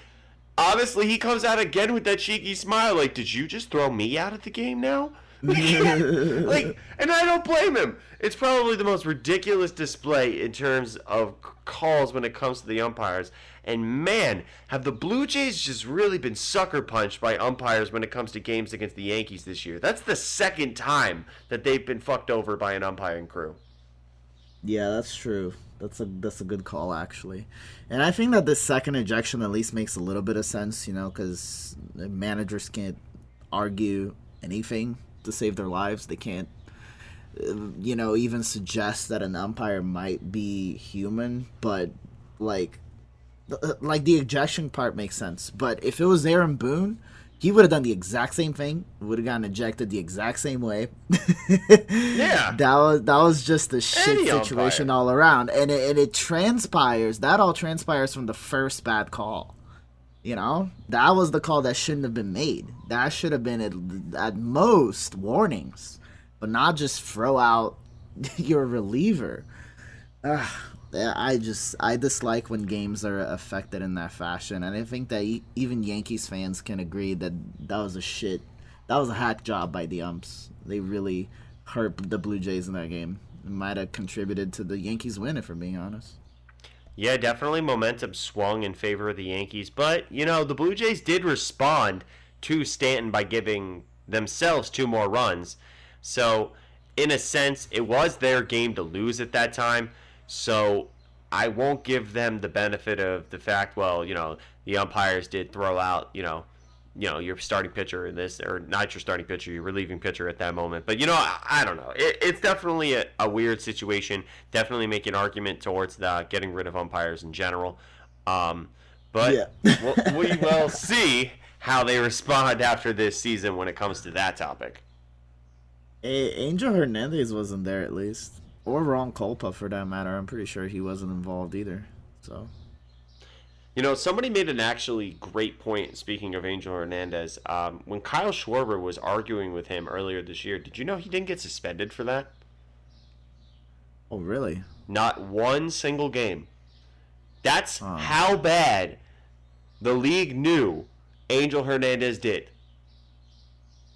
obviously he comes out again with that cheeky smile like, did you just throw me out of the game now? And I don't blame him. It's probably the most ridiculous display in terms of calls when it comes to the umpires. And man, have the Blue Jays just really been sucker punched by umpires when it comes to games against the Yankees this year. That's the second time that they've been fucked over by an umpiring crew. Yeah, that's true. That's a good call, actually. And I think that this second ejection at least makes a little bit of sense, because managers can't argue anything to save their lives. They can't, even suggest that an umpire might be human. But, like the ejection part makes sense. But if it was Aaron Boone, he would have done the exact same thing. Would have gotten ejected the exact same way. Yeah, that was just a shit situation all around, and it transpires. That all transpires from the first bad call. That was the call that shouldn't have been made. That should have been at most warnings, but not just throw out your reliever. I dislike when games are affected in that fashion, and I think that even Yankees fans can agree that was a hack job by the umps. They really hurt the Blue Jays in that game. It might have contributed to the Yankees win, if we're being honest. Yeah, definitely momentum swung in favor of the Yankees, but the Blue Jays did respond to Stanton by giving themselves 2 more runs. So, in a sense, it was their game to lose at that time. So I won't give them the benefit of the fact, the umpires did throw out, your starting pitcher in this, or not your starting pitcher, your relieving pitcher at that moment. But, I don't know. It's definitely a weird situation. Definitely make an argument towards getting rid of umpires in general. But yeah. we will see how they respond after this season when it comes to that topic. Angel Hernandez wasn't there at least. Or Ron Culpa, for that matter. I'm pretty sure he wasn't involved either. So, somebody made an actually great point, speaking of Angel Hernandez. When Kyle Schwarber was arguing with him earlier this year, did you know he didn't get suspended for that? Oh, really? Not one single game. That's how bad the league knew Angel Hernandez did.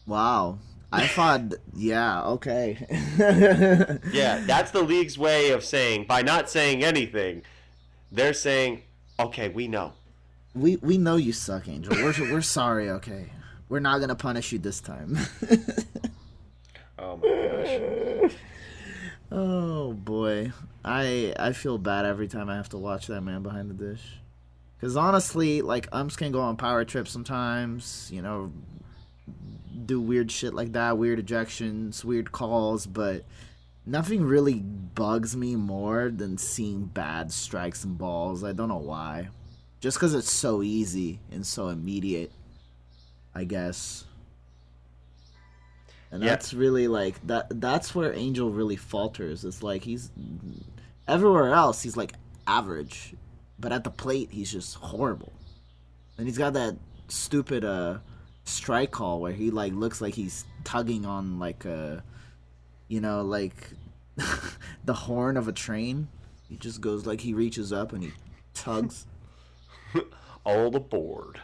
Wow. I thought, yeah, okay. Yeah, that's the league's way of saying, by not saying anything, they're saying, okay, we know. We know you suck, Angel. We're sorry, okay? We're not going to punish you this time. Oh, my gosh. Oh boy, I feel bad every time I have to watch that man behind the dish. Cause honestly, like umps can go on power trips sometimes, do weird shit like that, weird ejections, weird calls, but nothing really bugs me more than seeing bad strikes and balls. I don't know why. Just because it's so easy and so immediate, I guess. And Yeah, that's really like that's where Angel really falters. It's like he's everywhere else he's like average, but at the plate he's just horrible. And he's got that stupid strike call where he like looks like he's tugging on like like the horn of a train. He just goes like he reaches up and he tugs. all aboard.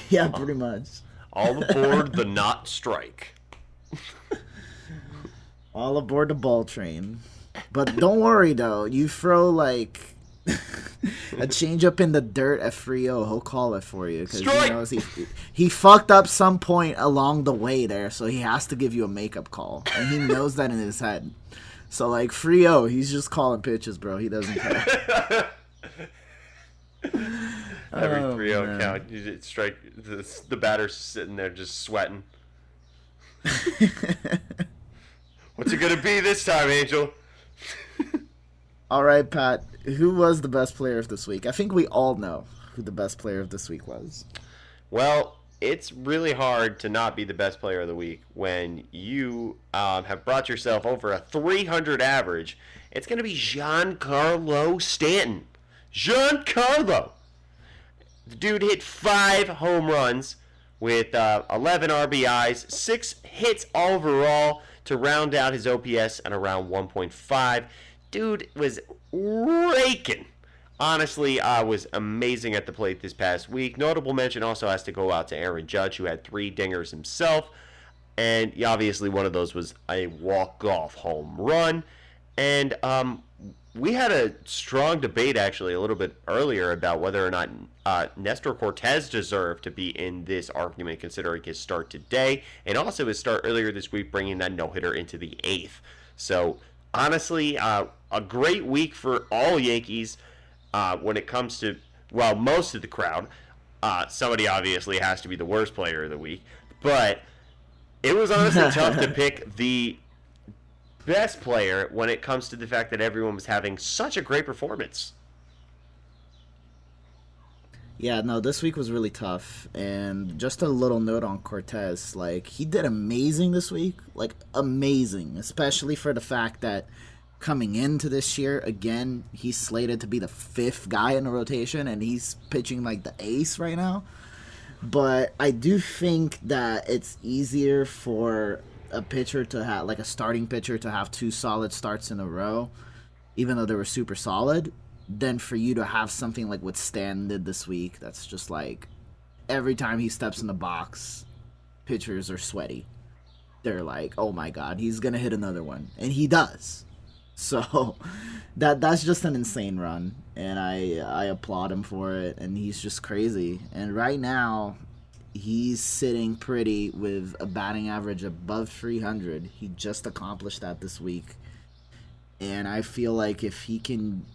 Yeah, pretty much. All aboard the not strike. All aboard the ball train. But don't worry though, you throw like a change up in the dirt at Frio, he'll call it for you because he Strike! knows he fucked up some point along the way there, so he has to give you a makeup call, and he knows that in his head. So like Frio, he's just calling pitches, bro. He doesn't care. Every Oh, 3-0 man. count, you just strike the batter's sitting there just sweating. What's it gonna be this time, Angel? All right, Pat. Who was the best player of this week? I think we all know who the best player of this week was. Well, it's really hard to not be the best player of the week when you have brought yourself over a 300 average. It's going to be Giancarlo Stanton. Giancarlo! The dude hit 5 home runs with 11 RBIs, 6 hits overall to round out his OPS at around 1.5. Dude was raking. Honestly, was amazing at the plate this past week. Notable mention also has to go out to Aaron Judge, who had 3 dingers himself. And obviously one of those was a walk-off home run. And we had a strong debate, actually, a little bit earlier about whether or not Nestor Cortez deserved to be in this argument, considering his start today. And also his start earlier this week, bringing that no-hitter into the 8th. So, honestly, a great week for all Yankees. When it comes to, well, most of the crowd. Somebody obviously has to be the worst player of the week. But it was honestly tough to pick the best player when it comes to the fact that everyone was having such a great performance. Yeah, no, this week was really tough. And just a little note on Cortez. Like, he did amazing this week. Like, amazing. Especially for the fact that coming into this year, again, he's slated to be the 5th guy in the rotation, and he's pitching like the ace right now. But I do think that it's easier for a pitcher to have, like a starting pitcher, to have 2 solid starts in a row, even though they were super solid, than for you to have something like what Stan did this week. That's just like every time he steps in the box, pitchers are sweaty. They're like, oh my god, he's gonna hit another one, and he does. So that's just an insane run, and I applaud him for it. And he's just crazy. And right now, he's sitting pretty with a batting average above 300. He just accomplished that this week, and I feel like if he can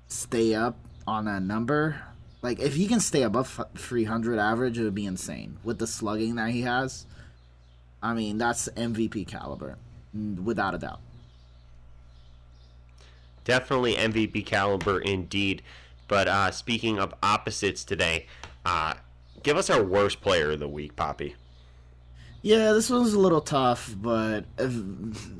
stay up on that number, like if he can stay above 300 average, it would be insane with the slugging that he has. I mean, that's MVP caliber, without a doubt. Definitely MVP caliber indeed. But speaking of opposites today, give us our worst player of the week, Poppy. Yeah, this one's a little tough, but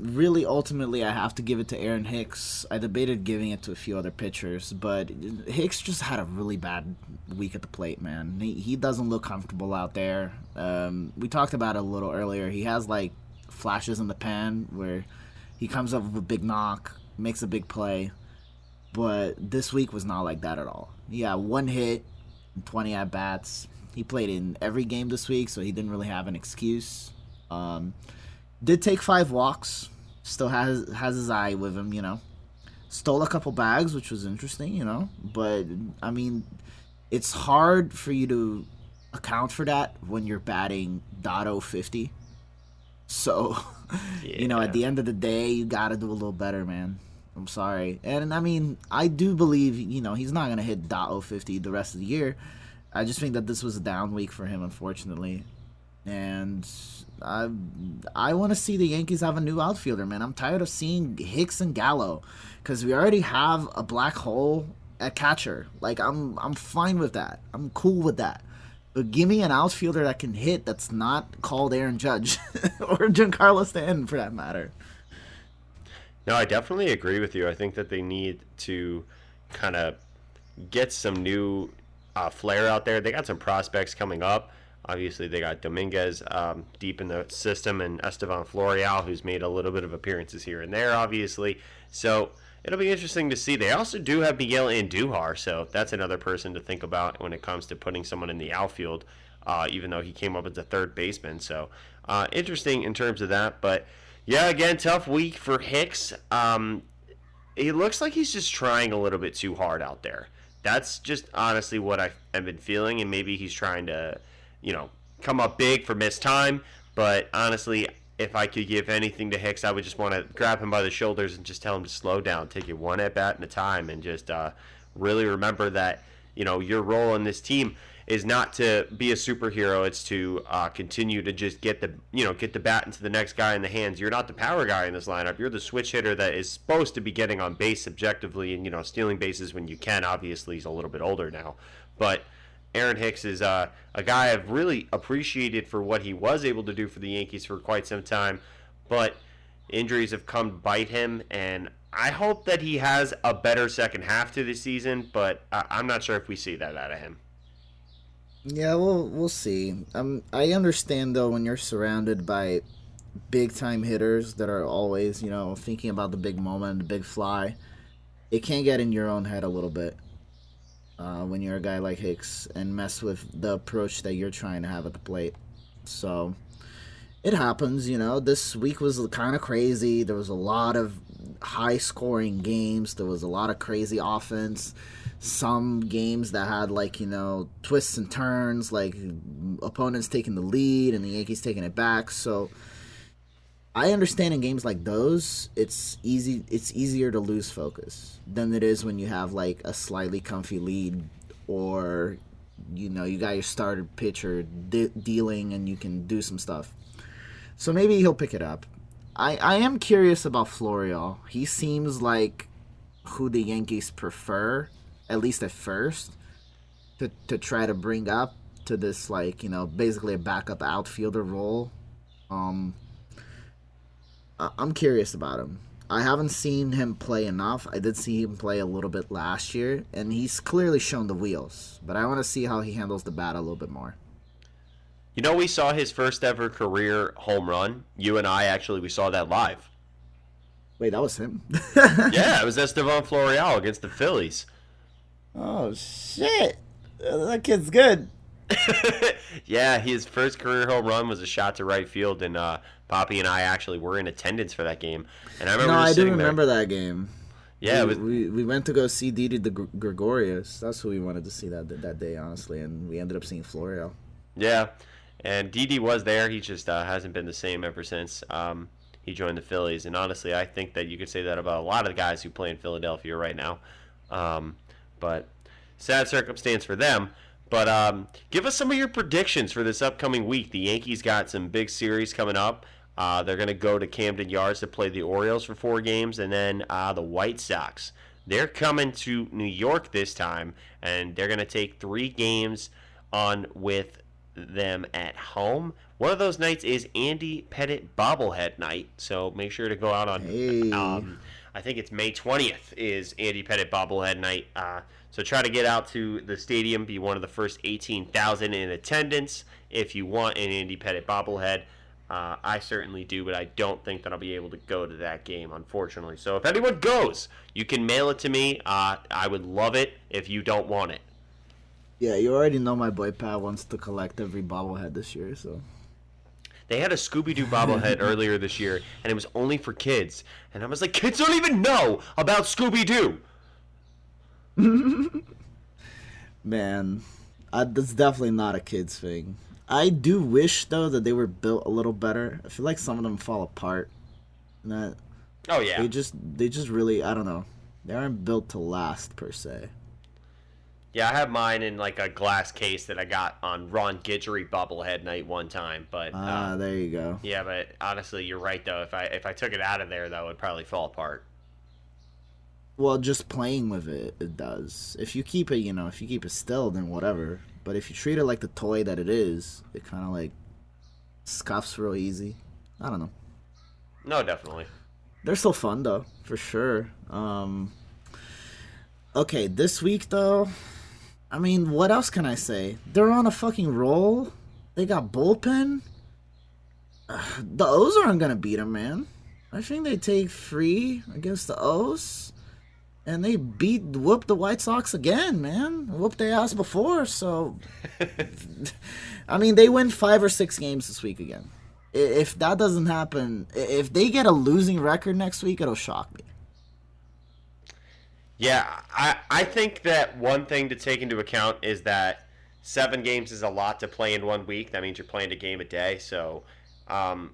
really, ultimately, I have to give it to Aaron Hicks. I debated giving it to a few other pitchers, but Hicks just had a really bad week at the plate, man. He doesn't look comfortable out there. We talked about it a little earlier. He has, like, flashes in the pan where he comes up with a big knock, makes a big play, but this week was not like that at all. He had 1 hit, 20 at-bats. He played in every game this week, so he didn't really have an excuse. Did take 5 walks. Still has his eye with him. Stole a couple bags, which was interesting. But, I mean, it's hard for you to account for that when you're batting .050. So, at Yeah. the end of the day, you got to do a little better, man. I'm sorry. And I mean, I do believe, he's not going to hit .050 the rest of the year. I just think that this was a down week for him, unfortunately. And I want to see the Yankees have a new outfielder, man. I'm tired of seeing Hicks and Gallo because we already have a black hole at catcher. Like I'm fine with that. I'm cool with that. But give me an outfielder that can hit that's not called Aaron Judge or Giancarlo Stanton for that matter. No, I definitely agree with you. I think that they need to kind of get some new flair out there. They got some prospects coming up. Obviously, they got Dominguez deep in the system, and Estevan Florial, who's made a little bit of appearances here and there, obviously. So it'll be interesting to see. They also do have Miguel Andujar, so that's another person to think about when it comes to putting someone in the outfield, even though he came up as a third baseman. So interesting in terms of that. But yeah, again, tough week for Hicks. It looks like he's just trying a little bit too hard out there. That's just honestly what I've been feeling, and maybe he's trying to, come up big for missed time. But honestly, if I could give anything to Hicks, I would just want to grab him by the shoulders and just tell him to slow down, take it one at bat at a time, and just really remember that your role in this team is not to be a superhero. It's to continue to just get the bat into the next guy in the hands. You're not the power guy in this lineup. You're the switch hitter that is supposed to be getting on base subjectively and stealing bases when you can. Obviously, he's a little bit older now, but Aaron Hicks is a guy I've really appreciated for what he was able to do for the Yankees for quite some time, but injuries have come to bite him, and I hope that he has a better second half to the season, but I'm not sure if we see that out of him. Yeah, we'll see. I understand though when you're surrounded by big time hitters that are always thinking about the big moment, the big fly. It can get in your own head a little bit when you're a guy like Hicks and mess with the approach that you're trying to have at the plate. So it happens. This week was kind of crazy. There was a lot of high scoring games. There was a lot of crazy offense. Some games that had twists and turns, like opponents taking the lead and the Yankees taking it back. So I understand in games like those, it's easier to lose focus than it is when you have a slightly comfy lead, or you got your starter pitcher dealing and you can do some stuff. So maybe he'll pick it up. I am curious about Florial. He seems like who the Yankees prefer, at least at first, to try to bring up to this basically a backup outfielder role. I'm curious about him. I haven't seen him play enough. I did see him play a little bit last year, and he's clearly shown the wheels. But I want to see how he handles the bat a little bit more. We saw his first ever career home run. You and I we saw that live. Wait, that was him? Yeah, it was Estevan Florial against the Phillies. Oh, shit. That kid's good. Yeah, his first career home run was a shot to right field, and Poppy and I actually were in attendance for that game. And I remember I do sitting remember there. that game. Yeah, we went to go see Didi the Gregorius. That's who we wanted to see that day, honestly, and we ended up seeing Florial. Yeah, and Didi was there. He just hasn't been the same ever since he joined the Phillies. And honestly, I think that you could say that about a lot of the guys who play in Philadelphia right now. But sad circumstance for them. But give us some of your predictions for this upcoming week. The Yankees got some big series coming up. They're going to go to Camden Yards to play the Orioles for 4 games, and then the White Sox. They're coming to New York this time, and they're going to take 3 games on with them at home. One of those nights is Andy Pettit bobblehead night, so make sure to go out on. Hey. I think it's May 20th is Andy Pettit bobblehead night. So try to get out to the stadium, be one of the first 18,000 in attendance if you want an Andy Pettit bobblehead. I certainly do, but I don't think that I'll be able to go to that game, unfortunately. So if anyone goes, you can mail it to me. I would love it if you don't want it. Yeah, you already know my boy Pat wants to collect every bobblehead this year, so. They had a Scooby-Doo bobblehead earlier this year, and it was only for kids. And I was like, kids don't even know about Scooby-Doo. Man, that's definitely not a kid's thing. I do wish though that they were built a little better. I feel like some of them fall apart. And that Oh yeah, they just really, I don't know. They aren't built to last per se. yeah. I have mine in like a glass case that I got on Ron Guidry bobblehead night one time. But Ah, there you go. yeah, but honestly, you're right though. If I took it out of there, though, it'd probably fall apart. Well, just playing with it, it does. If you keep it, if you keep it still, then whatever. But if you treat it like the toy that it is, it kind of like scuffs real easy. I don't know. No, definitely. They're still fun though, for sure. Okay, this week though, I mean, what else can I say? They're on a fucking roll. They got bullpen. The O's aren't gonna beat them, man. I think they take 3 against the O's, and they whoop the White Sox again, man. Whooped their ass before, so I mean, they win 5 or 6 games this week again. If that doesn't happen, if they get a losing record next week, it'll shock me. Yeah, I think that one thing to take into account is that 7 games is a lot to play in one week. That means you're playing a game a day. So um,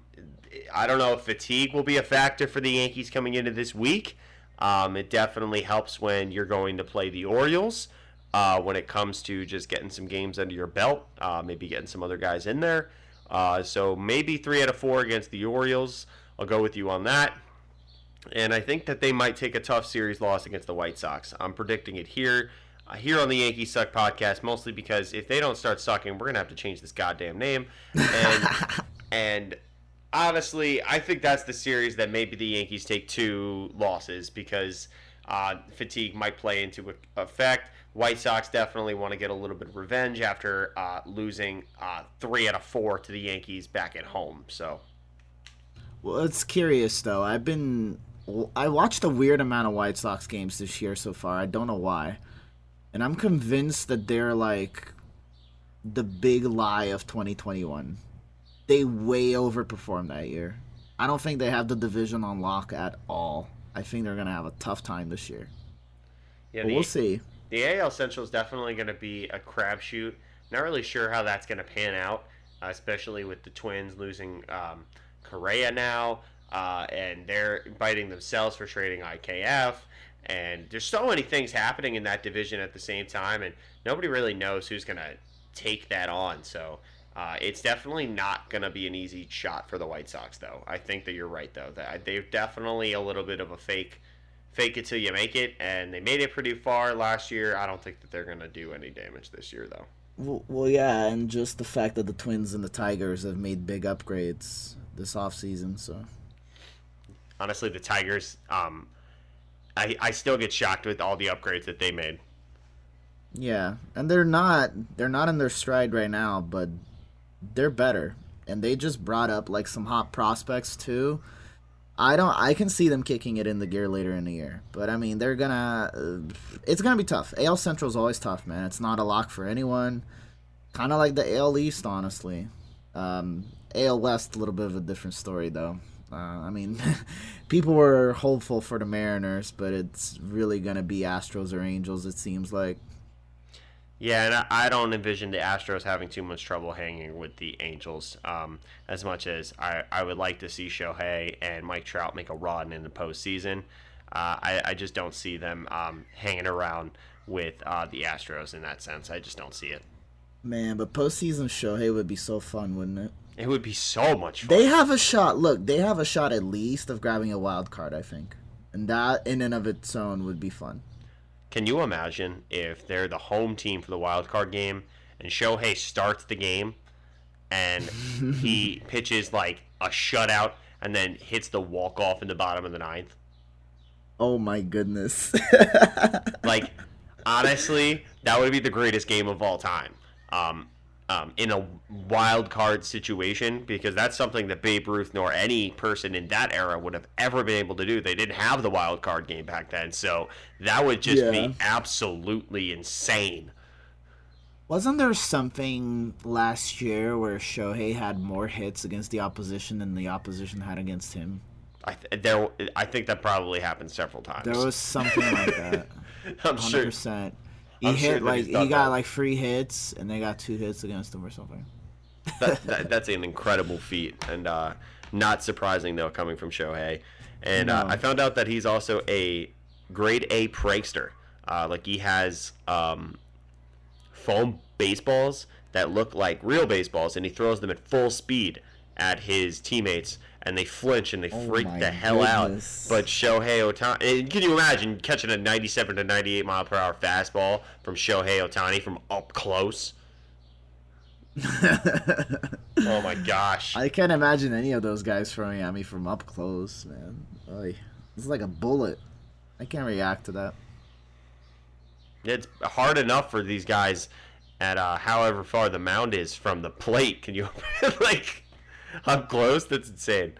I don't know if fatigue will be a factor for the Yankees coming into this week. It definitely helps when you're going to play the Orioles. When it comes to just getting some games under your belt, maybe getting some other guys in there. So maybe 3 out of 4 against the Orioles. I'll go with you on that. And I think that they might take a tough series loss against the White Sox. I'm predicting it here on the Yankees Suck podcast, mostly because if they don't start sucking, we're gonna have to change this goddamn name. And and honestly, I think that's the series that maybe the Yankees take 2 losses because fatigue might play into effect. White Sox definitely want to get a little bit of revenge after losing 3 out of 4 to the Yankees back at home. So, Well, it's curious though. I watched a weird amount of White Sox games this year so far. I don't know why. And I'm convinced that they're like the big lie of 2021. They way overperformed that year. I don't think they have the division on lock at all. I think they're going to have a tough time this year. yeah, But we'll see. the AL Central is definitely going to be a crapshoot. Not really sure how that's going to pan out, especially with the Twins losing Correa now, and they're biting themselves for trading IKF. And there's so many things happening in that division at the same time, and nobody really knows who's going to take that on. So it's definitely not going to be an easy shot for the White Sox, though. I think that you're right, though. That they're definitely a little bit of a fake it till you make it, and they made it pretty far last year. I don't think that they're going to do any damage this year, though. Well, yeah, and just the fact that the Twins and the Tigers have made big upgrades this offseason, so. Honestly, the Tigers, I still get shocked with all the upgrades that they made. Yeah, and they're not in their stride right now, but they're better. And they just brought up like some hot prospects too. I can see them kicking it in the gear later in the year. But I mean, it's gonna be tough. AL Central is always tough, man. It's not a lock for anyone. Kind of like the AL East, honestly. AL West, a little bit of a different story though. I mean, people were hopeful for the Mariners, but it's really gonna be Astros or Angels. It seems like. Yeah, and I don't envision the Astros having too much trouble hanging with the Angels, as much as I would like to see Shohei and Mike Trout make a run in the postseason. I just don't see them hanging around with the Astros in that sense. I just don't see it. Man, but postseason Shohei would be so fun, wouldn't it? It would be so much fun. They have a shot. Look, they have a shot at least of grabbing a wild card, I think. And that, in and of its own, would be fun. Can you imagine if they're the home team for the wild card game and Shohei starts the game and he pitches like a shutout and then hits the walk-off in the bottom of the ninth? Oh my goodness. Like, honestly, that would be the greatest game of all time. In a wild card situation, because that's something that Babe Ruth nor any person in that era would have ever been able to do. They didn't have the wild card game back then, so that would just be absolutely insane. Wasn't there something last year where Shohei had more hits against the opposition than the opposition had against him? I think that probably happened several times. There was something like that. I'm 100%. sure. He I'm hit sure that like he's done he got that. like 3 hits and they got 2 hits against him or something. That's an incredible feat, and not surprising though coming from Shohei. And No. I found out that he's also a grade A prankster. Like he has foam baseballs that look like real baseballs, and he throws them at full speed at his teammates, and they flinch and they freak my the hell out. goodness. But Shohei Ohtani, can you imagine catching a 97 to 98 mile per hour fastball from Shohei Ohtani from up close? Oh my gosh. I can't imagine any of those guys throwing at me from up close, man. Oy. It's like a bullet. I can't react to that. It's hard enough for these guys at however far the mound is from the plate. Can you like up close? That's insane.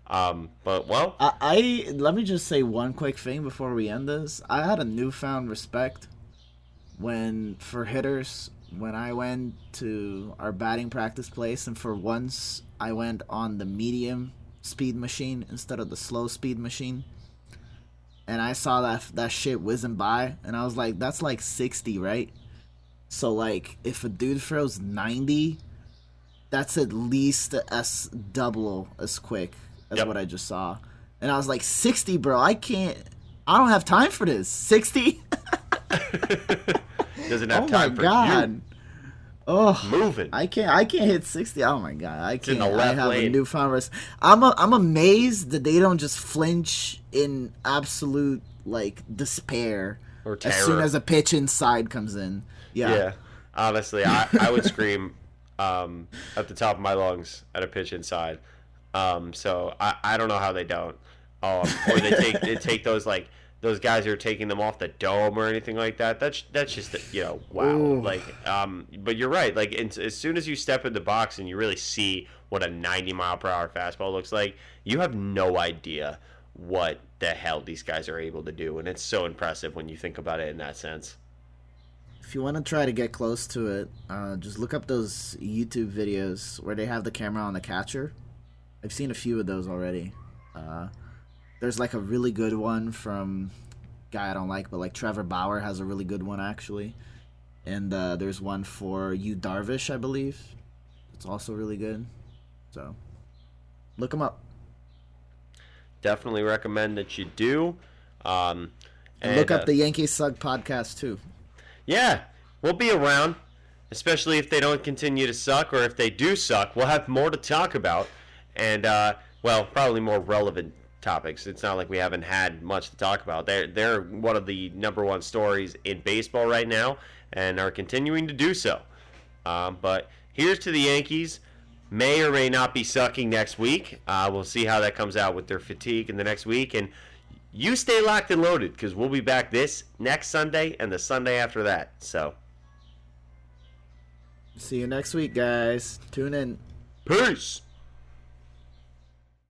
But well, I let me just say one quick thing before we end this. I had a newfound respect for hitters when I went to our batting practice place, and for once I went on the medium speed machine instead of the slow speed machine. And I saw that shit whizzing by, and I was like, that's like 60, right? So, like, if a dude throws 90, that's at least as double as quick as Yep. what I just saw. And I was like, 60, bro, I don't have time for this. 60? doesn't have Oh my time for god. Oh, moving. I can't hit 60. Oh my god, I in can't. the I left have a lane. newfound I'm amazed that they don't just flinch in absolute like despair Or as soon terror. as a pitch inside comes in. Yeah. Honestly, I would scream at the top of my lungs at a pitch inside. So I don't know how they don't. Or they take those like those guys who are taking them off the dome or anything like that. That's just wow. Ooh. Like but you're right. Like as soon as you step in the box and you really see what a 90 mile per hour fastball looks like, you have no idea what the hell these guys are able to do, and it's so impressive when you think about it in that sense. If you want to try to get close to it, just look up those YouTube videos where they have the camera on the catcher. I've seen a few of those already. There's like a really good one from guy I don't like, but like Trevor Bauer has a really good one actually. And there's one for Yu Darvish, I believe. It's also really good. So look them up. Definitely recommend that you do. And look up the Yankees Suck podcast too. Yeah, we'll be around, especially if they don't continue to suck, or if they do suck, we'll have more to talk about, and well, probably more relevant topics. It's not like we haven't had much to talk about. They're one of the number one stories in baseball right now, and are continuing to do so. But here's to the Yankees. May or may not be sucking next week. We'll see how that comes out with their fatigue in the next week, and you stay locked and loaded because we'll be back this next Sunday and the Sunday after that. So, See you next week, guys. Tune in. peace.